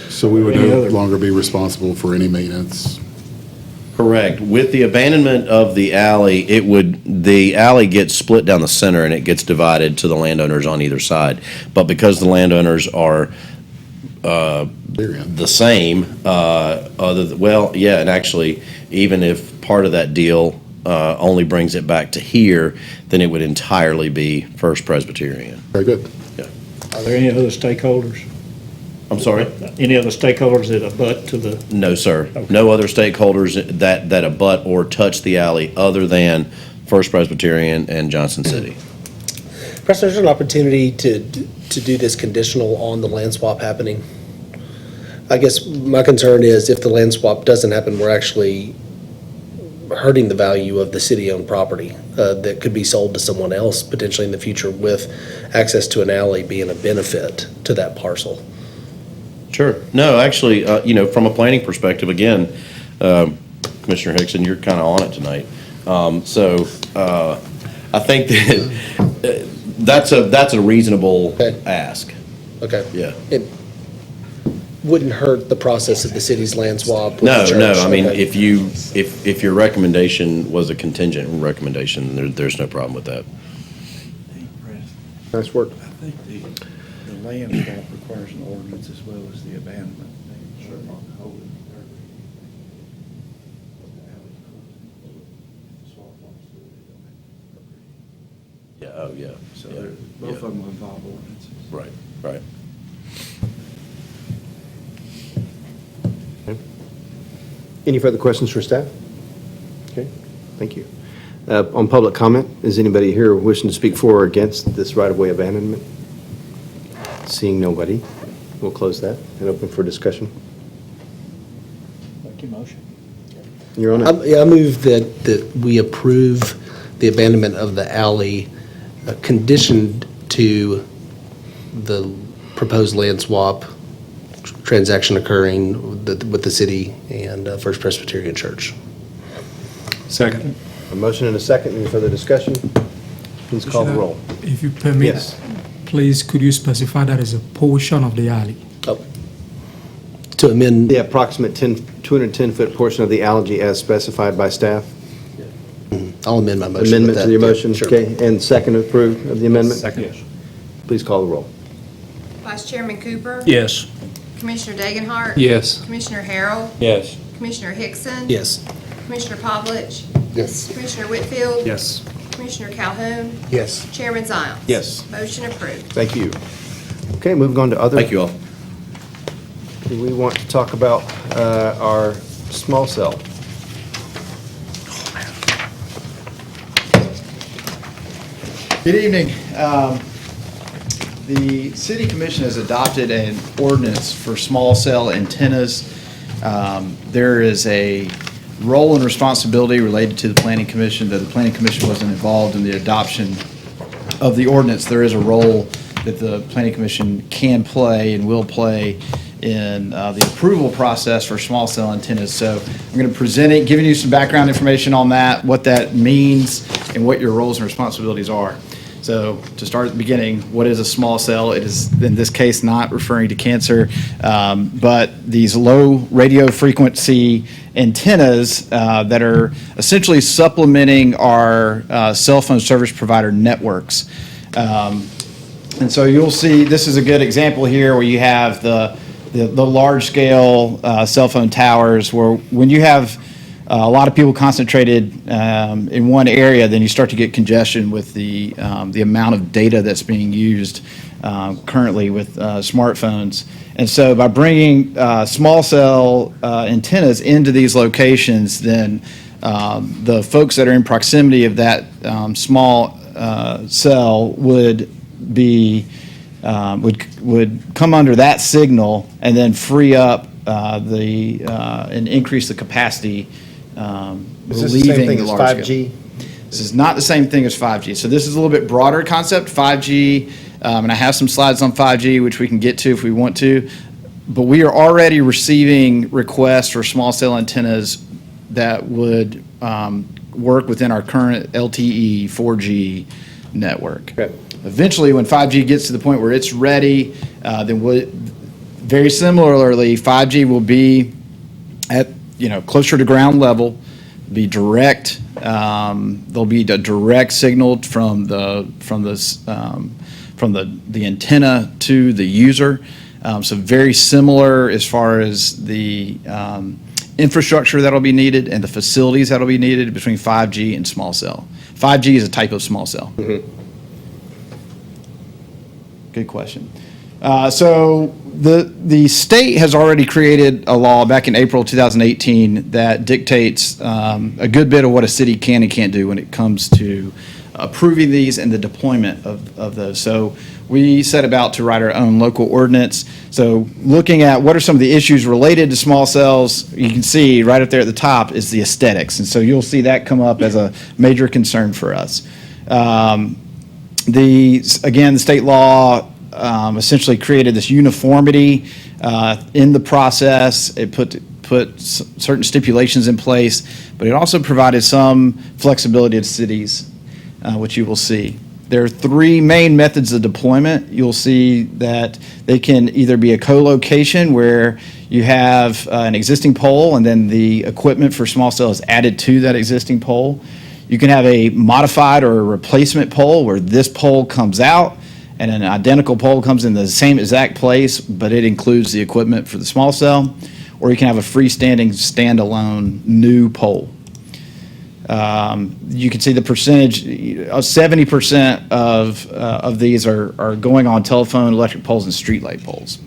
Speaker 6: So we would no longer be responsible for any maintenance.
Speaker 8: Correct. With the abandonment of the alley, the alley gets split down the center and it gets divided to the landowners on either side. But because the landowners are the same, and actually, even if part of that deal only brings it back to here, then it would entirely be First Presbyterian.
Speaker 6: Very good.
Speaker 2: Are there any other stakeholders?
Speaker 8: I'm sorry?
Speaker 2: Any other stakeholders that abut to the?
Speaker 8: No, sir.
Speaker 2: Okay.
Speaker 8: No other stakeholders that abut or touch the alley other than First Presbyterian and Johnson City.
Speaker 10: Perhaps there's an opportunity to do this conditional on the land swap happening. I guess my concern is if the land swap doesn't happen, we're actually hurting the value of the city-owned property that could be sold to someone else potentially in the future, with access to an alley being a benefit to that parcel.
Speaker 8: Sure. No, actually, from a planning perspective, again, Commissioner Hickson, you're kind of on it tonight. I think that that's a reasonable ask.
Speaker 10: Okay.
Speaker 8: Yeah.
Speaker 10: It wouldn't hurt the process of the city's land swap with
Speaker 8: No,
Speaker 10: the church.
Speaker 8: no. I mean,
Speaker 10: Okay.
Speaker 8: if your recommendation was a contingent recommendation, there's no problem with that.
Speaker 1: Nice work.
Speaker 13: I think the land swap requires an ordinance as well as the abandonment.
Speaker 8: Yeah, oh, yeah.
Speaker 13: So
Speaker 8: Yeah.
Speaker 13: both of them involve ordinances.
Speaker 8: Right, right.
Speaker 1: Any further questions for staff? Okay, thank you. On public comment, is anybody here wishing to speak for or against this right-of-way abandonment? Seeing nobody, we'll close that and open for discussion.
Speaker 2: Make your motion.
Speaker 1: You're on it.
Speaker 10: I move that we approve the abandonment of the alley conditioned to the proposed land swap transaction occurring with the city and First Presbyterian Church.
Speaker 3: Second.
Speaker 1: A motion and a second. Any further discussion? Please call the roll.
Speaker 11: If you permit,
Speaker 1: Yes.
Speaker 11: please could you specify that as a portion of the alley?
Speaker 10: To amend,
Speaker 1: The approximate 210-foot portion of the alley as specified by staff.
Speaker 10: I'll amend my motion. with
Speaker 1: Amendment to
Speaker 10: that.
Speaker 1: your
Speaker 10: Yeah,
Speaker 1: motion,
Speaker 10: sure.
Speaker 1: okay? And second approved of the amendment?
Speaker 3: Second.
Speaker 1: Please call the roll.
Speaker 4: Vice Chairman Cooper?
Speaker 2: Yes.
Speaker 4: Commissioner Dagenhart?
Speaker 7: Yes.
Speaker 4: Commissioner Harrell?
Speaker 7: Yes.
Speaker 4: Commissioner Hickson?
Speaker 10: Yes.
Speaker 4: Commissioner Pavlich?
Speaker 5: Yes.
Speaker 4: Commissioner Whitfield?
Speaker 3: Yes.
Speaker 4: Commissioner Calhoun?
Speaker 10: Yes.
Speaker 4: Chairman Zion?
Speaker 1: Yes.
Speaker 4: Motion approved.
Speaker 1: Thank you. Okay, moving on to other.
Speaker 8: Thank you all.
Speaker 1: Do we want to talk about our small cell?
Speaker 14: Good evening. The City Commission has adopted an ordinance for small cell antennas. There is a role and responsibility related to the Planning Commission, though the Planning Commission wasn't involved in the adoption of the ordinance. There is a role that the Planning Commission can play and will play in the approval process for small cell antennas. So I'm going to present it, giving you some background information on that, what that means, and what your roles and responsibilities are. So to start at the beginning, what is a small cell? It is, in this case, not referring to cancer, but these low radio frequency antennas that are essentially supplementing our cell phone service provider networks. And so you'll see, this is a good example here where you have the large-scale cell phone towers, where when you have a lot of people concentrated in one area, then you start to get congestion with the amount of data that's being used currently with smartphones. And so by bringing small cell antennas into these locations, then the folks that are in proximity of that small cell would come under that signal and then free up and increase the capacity.
Speaker 1: Is this the same thing as
Speaker 14: large
Speaker 1: 5G?
Speaker 14: This is not the same thing as 5G. So this is a little bit broader concept, 5G, and I have some slides on 5G, which we can get to if we want to. But we are already receiving requests for small cell antennas that would work within our current LTE 4G network.
Speaker 1: Okay.
Speaker 14: Eventually, when 5G gets to the point where it's ready, then very similarly, 5G will be at closer to ground level, be direct. There'll be a direct signal from the antenna to the user. So very similar as far as the infrastructure that'll be needed and the facilities that'll be needed between 5G and small cell. 5G is a type of small cell.
Speaker 1: Mm-hmm.
Speaker 14: Good question. So the state has already created a law back in April 2018 that dictates a good bit of what a city can and can't do when it comes to approving these and the deployment of those. So we set about to write our own local ordinance. So looking at what are some of the issues related to small cells, you can see right up there at the top is the aesthetics. And so you'll see that come up as a major concern for us. The state law essentially created this uniformity in the process. It put certain stipulations in place, but it also provided some flexibility to cities, which you will see. There are three main methods of deployment. You'll see that they can either be a co-location where you have an existing pole and then the equipment for small cell is added to that existing pole. You can have a modified or a replacement pole where this pole comes out and an identical pole comes in the same exact place, but it includes the equipment for the small cell. Or you can have a freestanding, standalone new pole. You can see the percentage, 70% of these are going on telephone, electric poles, and streetlight poles.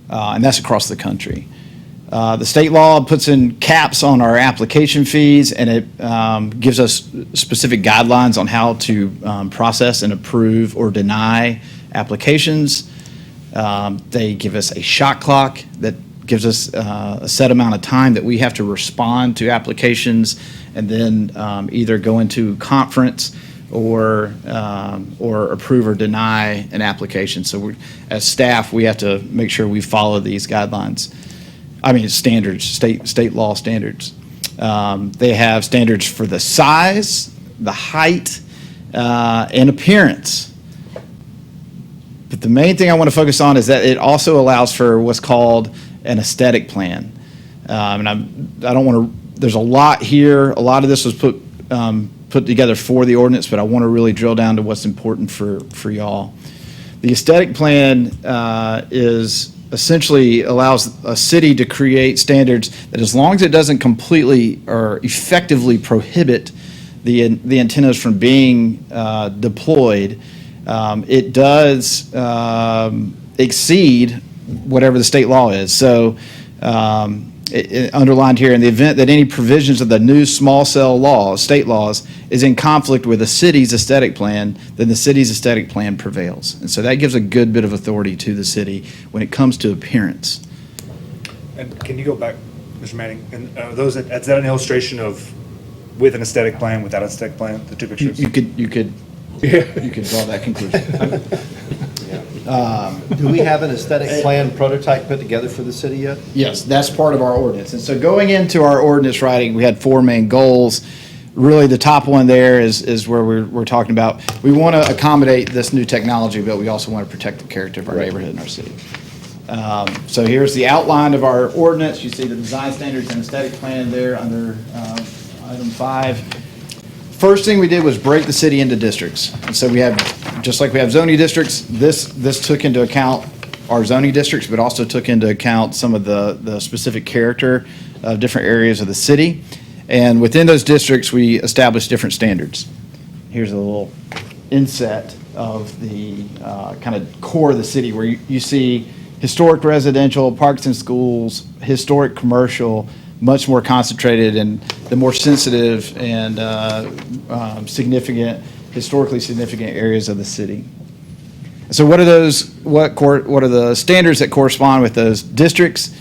Speaker 14: And that's across the country. The state law puts in caps on our application fees, and it gives us specific guidelines on how to process and approve or deny applications. They give us a shot clock that gives us a set amount of time that we have to respond to applications and then either go into conference or approve or deny an application. So as staff, we have to make sure we follow these guidelines. I mean, standards, state law standards. They have standards for the size, the height, and appearance. But the main thing I want to focus on is that it also allows for what's called an aesthetic plan. And I don't want to, there's a lot here. A lot of this was put together for the ordinance, but I want to really drill down to what's important for y'all. The aesthetic plan is essentially allows a city to create standards that, as long as it doesn't completely or effectively prohibit the antennas from being deployed, it does exceed whatever the state law is. So it underlined here, in the event that any provisions of the new small cell law, state laws, is in conflict with the city's aesthetic plan, then the city's aesthetic plan prevails. And so that gives a good bit of authority to the city when it comes to appearance.
Speaker 3: And can you go back, Mr. Manning? And is that an illustration of with an aesthetic plan, without an aesthetic plan, the two pictures?
Speaker 14: You could draw that conclusion.
Speaker 1: Do we have an aesthetic plan prototype put together for the city yet?
Speaker 14: Yes, that's part of our ordinance. And so going into our ordinance writing, we had four main goals. Really, the top one there is where we're talking about, we want to accommodate this new technology, but we also want to protect the character of our neighborhood and our city. So here's the outline of our ordinance. You see the design standards and aesthetic plan there under item 5. First thing we did was break the city into districts. And so we have, just like we have zoning districts, this took into account our zoning districts, but also took into account some of the specific character of different areas of the city. And within those districts, we established different standards. Here's a little inset of the kind of core of the city where you see historic residential, parks and schools, historic commercial, much more concentrated in the more sensitive and historically significant areas of the city. So what are those? What are the standards that correspond with those districts?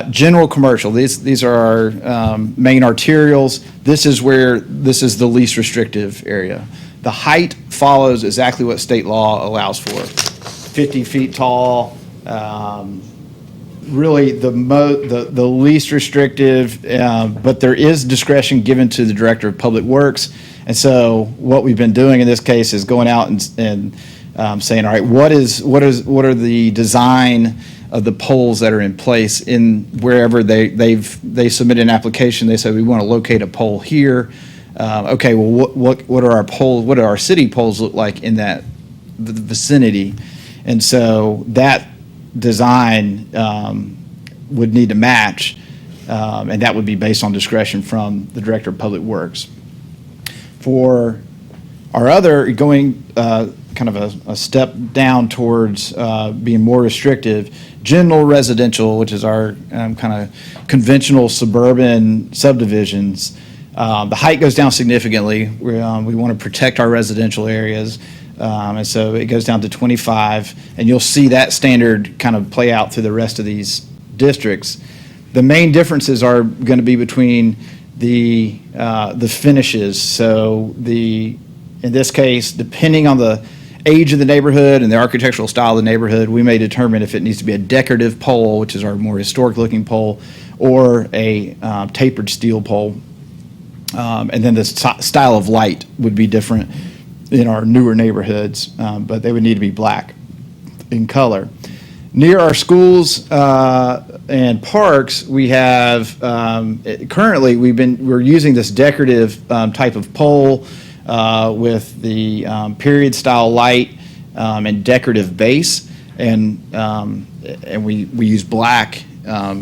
Speaker 14: General commercial. These are our main arterials. This is the least restrictive area. The height follows exactly what state law allows for. 50 feet tall. Really the least restrictive, but there is discretion given to the Director of Public Works. And so what we've been doing in this case is going out and saying, all right, what are the design of the poles that are in place in wherever they submit an application. They say we want to locate a pole here. Okay, well, what are our poles? What do our city poles look like in that vicinity? And so that design would need to match, and that would be based on discretion from the Director of Public Works. For our other, going kind of a step down towards being more restrictive, general residential, which is our kind of conventional suburban subdivisions, the height goes down significantly. We want to protect our residential areas. And so it goes down to 25, and you'll see that standard kind of play out through the rest of these districts. The main differences are going to be between the finishes. So in this case, depending on the age of the neighborhood and the architectural style of the neighborhood, we may determine if it needs to be a decorative pole, which is our more historic-looking pole, or a tapered steel pole. And then the style of light would be different in our newer neighborhoods, but they would need to be black in color. Near our schools and parks, we have currently we're using this decorative type of pole with the period style light and decorative base, and we use black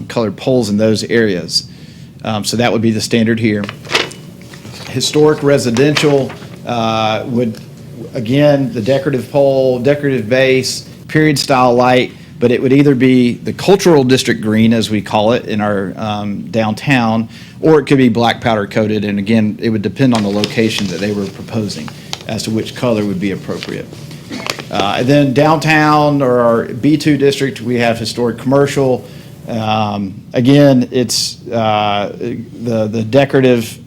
Speaker 14: colored poles in those areas. So that would be the standard here. Historic residential would, again, the decorative pole, decorative base, period style light, but it would either be the cultural district green, as we call it in our downtown, or it could be black powder coated, and again, it would depend on the location that they were proposing as to which color would be appropriate. And then downtown, or our B2 district, we have historic commercial. Again, it's the decorative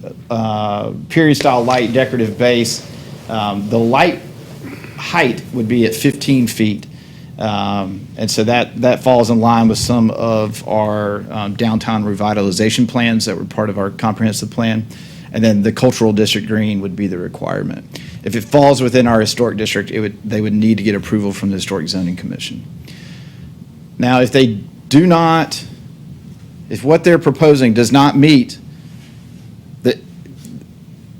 Speaker 14: period style light decorative base. The light height would be at 15 feet. And so that falls in line with some of our downtown revitalization plans that were part of our comprehensive plan. And then the cultural district green would be the requirement. If it falls within our historic district, they would need to get approval from the Historic Zoning Commission. Now, if they do not, if what they're proposing does not meet,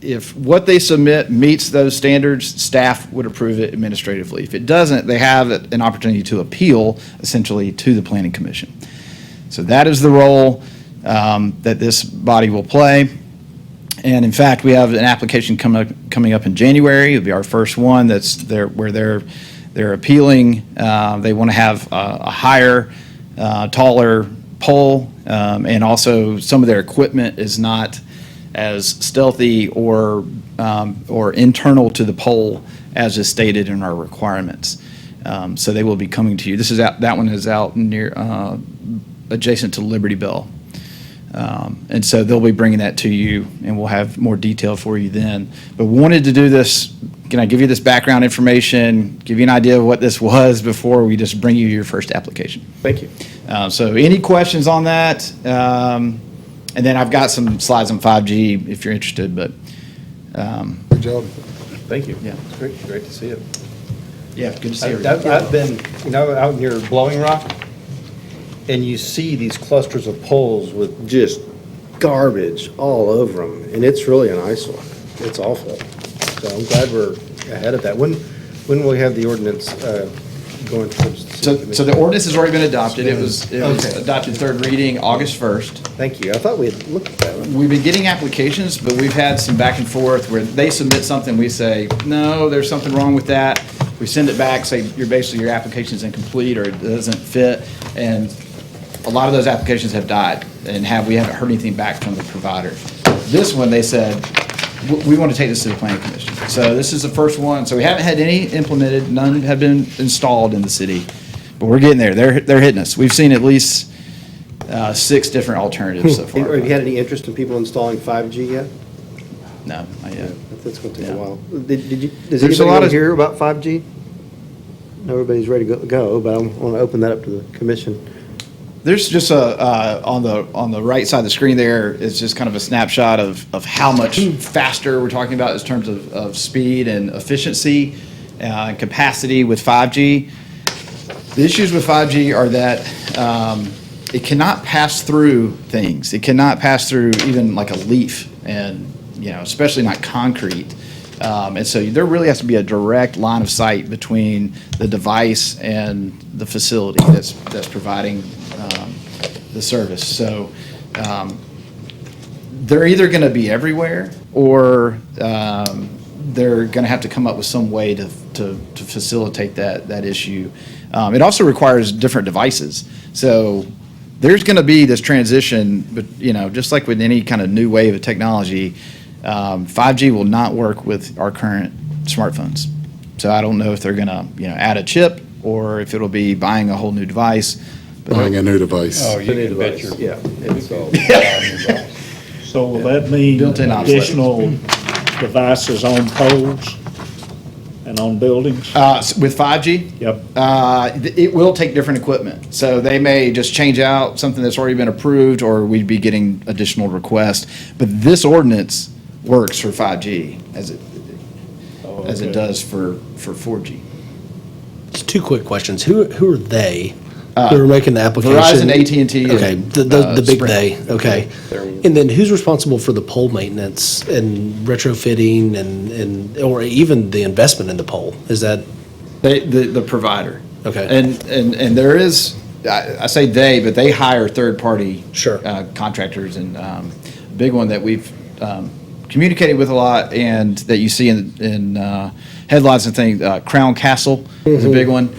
Speaker 14: if what they submit meets those standards, staff would approve it administratively. If it doesn't, they have an opportunity to appeal, essentially, to the Planning Commission. So that is the role that this body will play. And in fact, we have an application coming up in January. It'll be our first one that's there where they're appealing. They want to have a higher, taller pole, and also some of their equipment is not as stealthy or internal to the pole as is stated in our requirements. So they will be coming to you. That one is out near adjacent to Liberty Bell. And so they'll be bringing that to you, and we'll have more detail for you then. But we wanted to do this, can I give you this background information, give you an idea of what this was before we just bring you your first application.
Speaker 1: Thank you.
Speaker 14: So any questions on that? And then I've got some slides on 5G if you're interested, but
Speaker 6: Good job.
Speaker 1: Thank you.
Speaker 14: Yeah.
Speaker 1: It's great, great to see it.
Speaker 14: Yeah, good to see
Speaker 1: I've been, out near Blowing Rock, and you see these clusters of poles with just garbage all over them, and it's really an eyesore. It's awful. So I'm glad we're ahead of that. When will we have the ordinance going towards the
Speaker 14: So,
Speaker 1: city
Speaker 14: so the
Speaker 1: commission?
Speaker 14: ordinance has already been adopted. It was
Speaker 1: Okay.
Speaker 14: adopted third reading August 1st.
Speaker 1: Thank you. I thought we had looked at that one.
Speaker 14: We've been getting applications, but we've had some back and forth where they submit something, we say, no, there's something wrong with that. We send it back, say, your application's incomplete or it doesn't fit. And a lot of those applications have died and we haven't heard anything back from the provider. This one, they said, we want to take this to the planning commission. So this is the first one. So we haven't had any implemented, none have been installed in the city, but we're getting there. They're hitting us. We've seen at least 6 different alternatives so far.
Speaker 1: Have you had any interest in people installing 5G yet?
Speaker 14: No, not yet.
Speaker 1: That's going to take
Speaker 14: Yeah.
Speaker 1: a while. Does
Speaker 14: There's a
Speaker 1: anybody
Speaker 14: lot
Speaker 1: want to
Speaker 14: of-
Speaker 1: hear about 5G? Everybody's ready to go, but I want to open that up to the commission.
Speaker 14: There's just on the right side of the screen there is just kind of a snapshot of how much faster we're talking about in terms of speed and efficiency and capacity with 5G. The issues with 5G are that it cannot pass through things. It cannot pass through even like a leaf and, especially not concrete. And so there really has to be a direct line of sight between the device and the facility that's providing the service. So they're either going to be everywhere or they're going to have to come up with some way to facilitate that issue. It also requires different devices. So there's going to be this transition, but just like with any kind of new wave of technology, 5G will not work with our current smartphones. So I don't know if they're going to add a chip or if it'll be buying a whole new device.
Speaker 6: Buying a new device.
Speaker 7: Oh, you can bet your.
Speaker 1: Yeah. It's all.
Speaker 2: So will that mean
Speaker 14: Built-in obsolescence.
Speaker 2: additional devices on poles and on buildings?
Speaker 14: With 5G?
Speaker 2: Yep.
Speaker 14: It will take different equipment. So they may just change out something that's already been approved, or we'd be getting additional requests. But this ordinance works for 5G as it
Speaker 2: Okay.
Speaker 14: does for 4G.
Speaker 10: Just 2 quick questions. Who are they who are making the application?
Speaker 14: Verizon, AT&T,
Speaker 10: Okay,
Speaker 14: and,
Speaker 10: the big
Speaker 14: Sprint.
Speaker 10: they, okay. And then who's responsible for the pole maintenance and retrofitting and, or even the investment in the pole? Is that,
Speaker 14: The provider.
Speaker 10: Okay.
Speaker 14: And there is, I say they, but they hire third-party
Speaker 10: Sure.
Speaker 14: contractors. And big one that we've communicated with a lot and that you see in headlines and things, Crown Castle is a big one.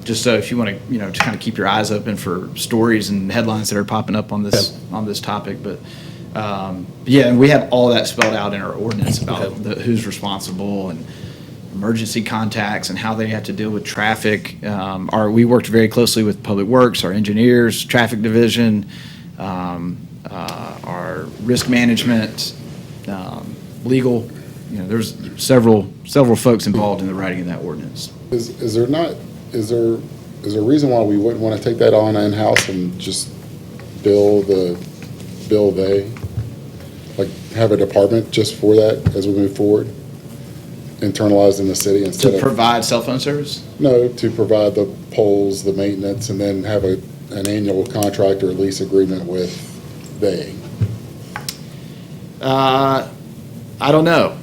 Speaker 14: Just so if you want to, just kind of keep your eyes open for stories and headlines that are popping up on this topic. But yeah, and we have all that spelled out in our ordinance about who's responsible and emergency contacts and how they have to deal with traffic. We worked very closely with Public Works, our engineers, traffic division, our risk management, legal. There's several folks involved in the writing of that ordinance.
Speaker 6: Is there a reason why we wouldn't want to take that on in-house and just bill they? Like, have a department just for that as we move forward? Internalized in the city instead
Speaker 14: To
Speaker 6: of?
Speaker 14: provide cell phone service?
Speaker 6: No, to provide the poles, the maintenance, and then have an annual contract or lease agreement with they.
Speaker 14: I don't know.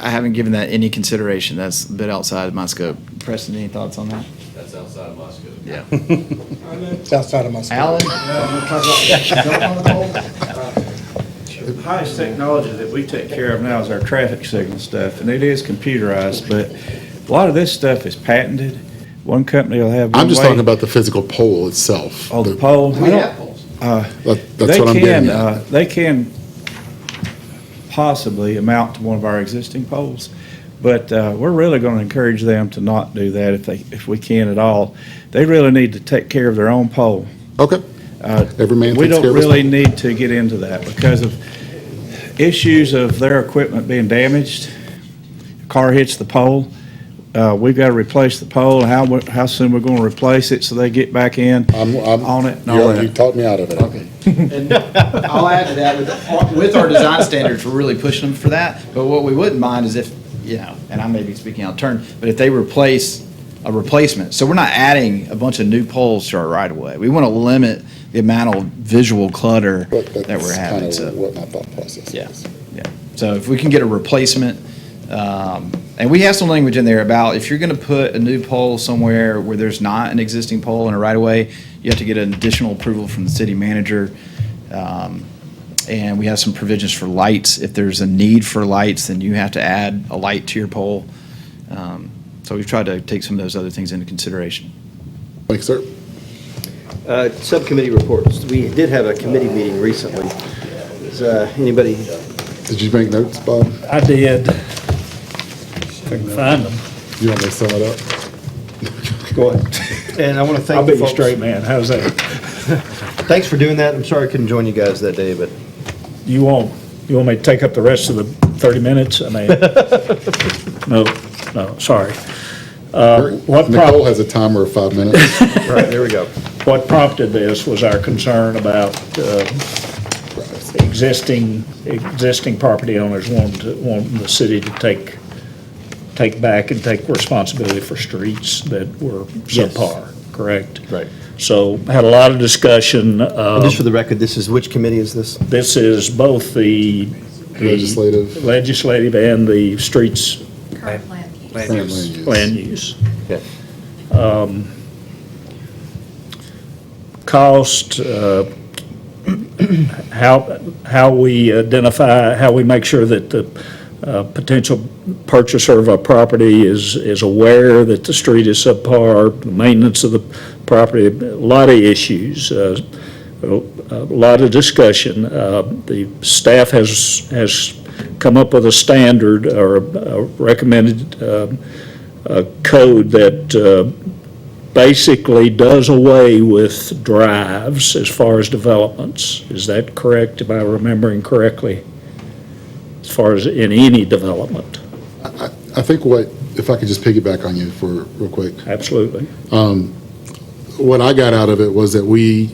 Speaker 14: I haven't given that any consideration. That's a bit outside of my scope. Preston, any thoughts on that?
Speaker 8: That's outside of my scope.
Speaker 14: Yeah.
Speaker 9: It's outside of my scope.
Speaker 14: Alan?
Speaker 13: The highest technology that we take care of now is our traffic signal stuff, and it is computerized, but a lot of this stuff is patented. One company will have one
Speaker 6: I'm just
Speaker 13: way-
Speaker 6: talking about the physical pole itself.
Speaker 13: Oh, the pole?
Speaker 14: We have polls.
Speaker 6: That's what I'm getting at.
Speaker 13: They can possibly amount to one of our existing poles, but we're really going to encourage them to not do that if we can at all. They really need to take care of their own pole.
Speaker 6: Okay. Every man
Speaker 13: We
Speaker 6: takes
Speaker 13: don't
Speaker 6: care of his
Speaker 13: really
Speaker 6: pole.
Speaker 13: need to get into that because of issues of their equipment being damaged. Car hits the pole, we've got to replace the pole, how soon we're going to replace it so they get back in
Speaker 6: I'm
Speaker 13: on it and all
Speaker 6: You
Speaker 13: that.
Speaker 6: talked me out of it.
Speaker 14: Okay. And I'll add to that, with our design standards, we're really pushing them for that. But what we wouldn't mind is if, and I may be speaking out of turn, but if they replace a replacement. So we're not adding a bunch of new poles to our right of way. We want to limit the amount of visual clutter that we're having.
Speaker 6: That's
Speaker 14: So,
Speaker 6: kind of what my thought process
Speaker 14: yeah,
Speaker 6: is.
Speaker 14: yeah. So if we can get a replacement, and we have some language in there about if you're going to put a new pole somewhere where there's not an existing pole in a right of way, you have to get an additional approval from the city manager. And we have some provisions for lights. If there's a need for lights, then you have to add a light to your pole. So we've tried to take some of those other things into consideration.
Speaker 6: Thanks, sir.
Speaker 1: Subcommittee reports. We did have a committee meeting recently. Is anybody,
Speaker 6: Did you make notes, Bob?
Speaker 2: I did. If I can find them.
Speaker 6: You want me to sum it up?
Speaker 1: go ahead. And I want to thank
Speaker 2: I'll
Speaker 1: the
Speaker 2: be your
Speaker 1: folks.
Speaker 2: straight man. How's that?
Speaker 1: Thanks for doing that. I'm sorry I couldn't join you guys that day, but
Speaker 2: You want me to take up the rest of the 30 minutes? I mean, no, sorry.
Speaker 6: Nicole has a timer of 5 minutes.
Speaker 1: right, there we go.
Speaker 2: What prompted this was our concern about existing property owners wanting the city to take back and take responsibility for streets that were
Speaker 1: Yes.
Speaker 2: subpar, correct?
Speaker 1: Right.
Speaker 2: So had a lot of discussion.
Speaker 1: And just for the record, this is, which committee is this?
Speaker 2: This is both the legislative and the streets
Speaker 4: Current plan.
Speaker 3: Land
Speaker 6: Current
Speaker 3: use.
Speaker 6: land use.
Speaker 2: land use.
Speaker 1: Okay.
Speaker 2: Cost, how we identify, how we make sure that the potential purchaser of a property is aware that the street is subpar, the maintenance of the property, a lot of issues, a lot of discussion. The staff has come up with a standard or a recommended code that basically does away with drives as far as developments. Is that correct? Am I remembering correctly? As far as in any development?
Speaker 6: I think if I could just piggyback on you for real quick.
Speaker 2: Absolutely.
Speaker 6: What I got out of it was that we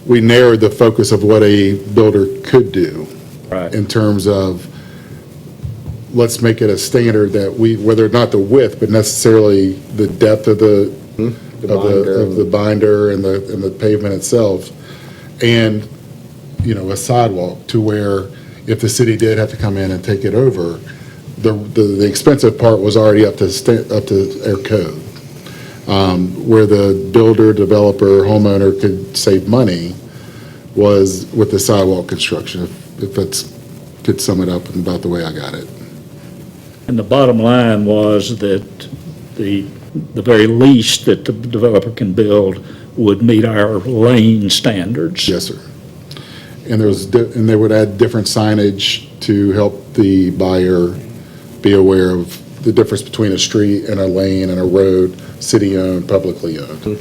Speaker 6: narrowed the focus of what a builder could do.
Speaker 2: Right.
Speaker 6: In terms of, let's make it a standard that whether not the width, but necessarily the depth of the binder and the pavement itself, and, a sidewalk to where if the city did have to come in and take it over, the expensive part was already up to their code. Where the builder, developer, homeowner could save money was with the sidewalk construction, if that's, could sum it up in about the way I got it.
Speaker 2: And the bottom line was that the very least that the developer can build would meet our lane standards.
Speaker 6: Yes, sir. And they would add different signage to help the buyer be aware of the difference between a street and a lane and a road, city-owned, publicly owned.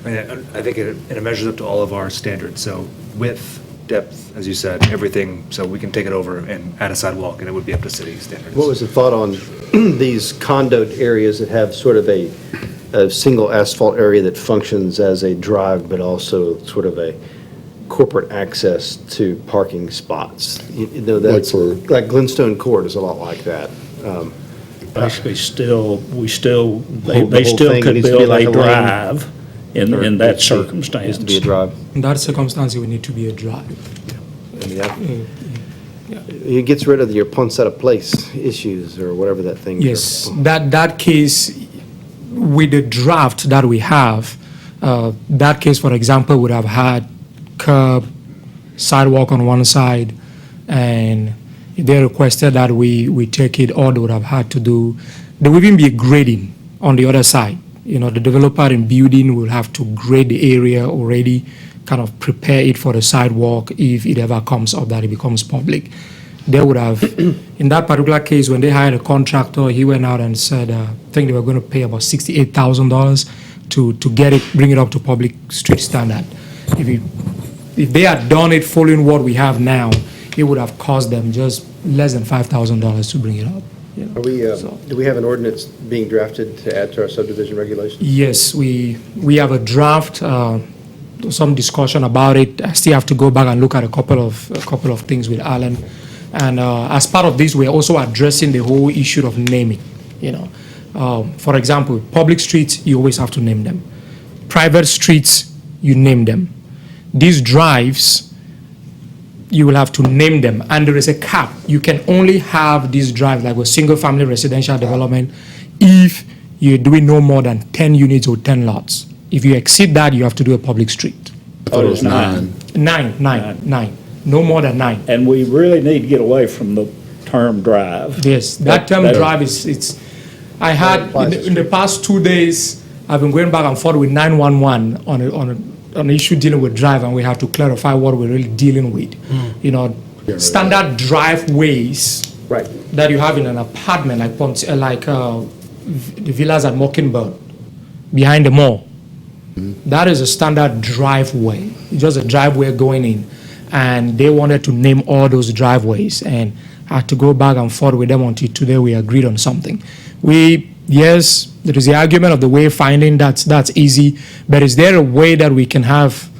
Speaker 3: I think it measures up to all of our standards, so width, depth, as you said, everything, so we can take it over and add a sidewalk, and it would be up to city standards.
Speaker 1: What was the thought on these condoed areas that have sort of a single asphalt area that functions as a drive, but also sort of a corporate access to parking spots? That's like Glenstone Court is a lot like that.
Speaker 2: Basically, they
Speaker 1: whole
Speaker 2: still
Speaker 1: thing
Speaker 2: could
Speaker 1: needs to be
Speaker 2: build
Speaker 1: like
Speaker 2: a
Speaker 1: a lane.
Speaker 2: drive in that circumstance.
Speaker 1: Used to be a drive.
Speaker 11: In that circumstance, it would need to be a drive.
Speaker 1: It gets rid of your Poncetta Place issues or whatever that thing is.
Speaker 11: Yes, that case, with the draft that we have, that case, for example, would have had curb, sidewalk on one side, and if they requested that we take it, all they would have had to do, there would even be grading on the other side. The developer in building will have to grade the area already, kind of prepare it for the sidewalk if it ever comes up that it becomes public. They would have, in that particular case, when they hired a contractor, he went out and said, I think they were going to pay about $68,000 to get it, bring it up to public street standard. If they had done it following what we have now, it would have cost them just less than $5,000 to bring it up. you know.
Speaker 1: Are we,
Speaker 11: So-
Speaker 1: do we have an ordinance being drafted to add to our subdivision regulations?
Speaker 11: Yes, we have a draft, some discussion about it. I still have to go back and look at a couple of things with Alan. And as part of this, we're also addressing the whole issue of naming, you know. For example, public streets, you always have to name them. Private streets, you name them. These drives, you will have to name them, and there is a cap. You can only have these drives, like a single-family residential development, if you're doing no more than 10 units or 10 lots. If you exceed that, you have to do a public street.
Speaker 6: I thought it was 9.
Speaker 11: Nine. No more than 9.
Speaker 2: And we really need to get away from the term drive.
Speaker 11: Yes, that term drive it's, I had, in the past 2 days, I've been going back and forth with 911 on an issue dealing with drive, and we have to clarify what we're really dealing with. You know, standard driveways
Speaker 1: Right.
Speaker 11: that you have in an apartment, like the villas at Mockingbird, behind the mall. That is a standard driveway. It's just a driveway going in. And they wanted to name all those driveways, and I had to go back and forth with them until today we agreed on something. Yes, there is the argument of the wayfinding, that's easy, but is there a way that we can have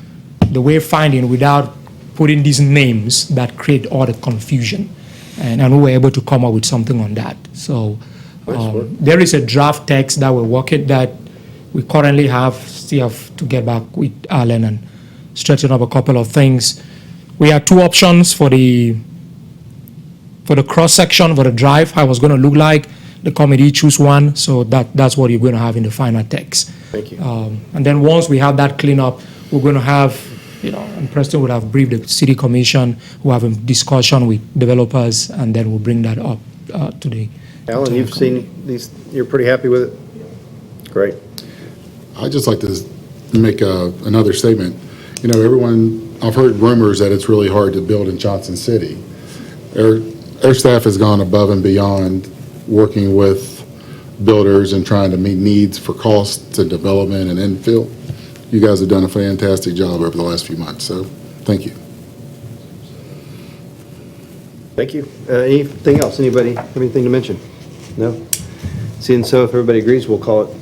Speaker 11: the wayfinding without putting these names that create all the confusion? And we were able to come up with something on that. So there is a draft text that we're working, that we currently have, still have to get back with Alan and straighten up a couple of things. We had 2 options for the cross-section, for the drive, how it was going to look like. The committee choose one, so that's what you're going to have in the final text.
Speaker 1: Thank you.
Speaker 11: And then once we have that cleanup, we're going to have, you know, and Preston would have briefed the city commission, we'll have a discussion with developers, and then we'll bring that up to the.
Speaker 1: Alan, you've seen these, you're pretty happy with it? Great.
Speaker 6: I'd just like to make another statement. You know, I've heard rumors that it's really hard to build in Johnson City. Our staff has gone above and beyond, working with builders and trying to meet needs for costs and development and infill. You guys have done a fantastic job over the last few months, so thank you.
Speaker 1: Thank you. Anything else? Anybody have anything to mention? No? Seeing so, if everybody agrees, we'll call it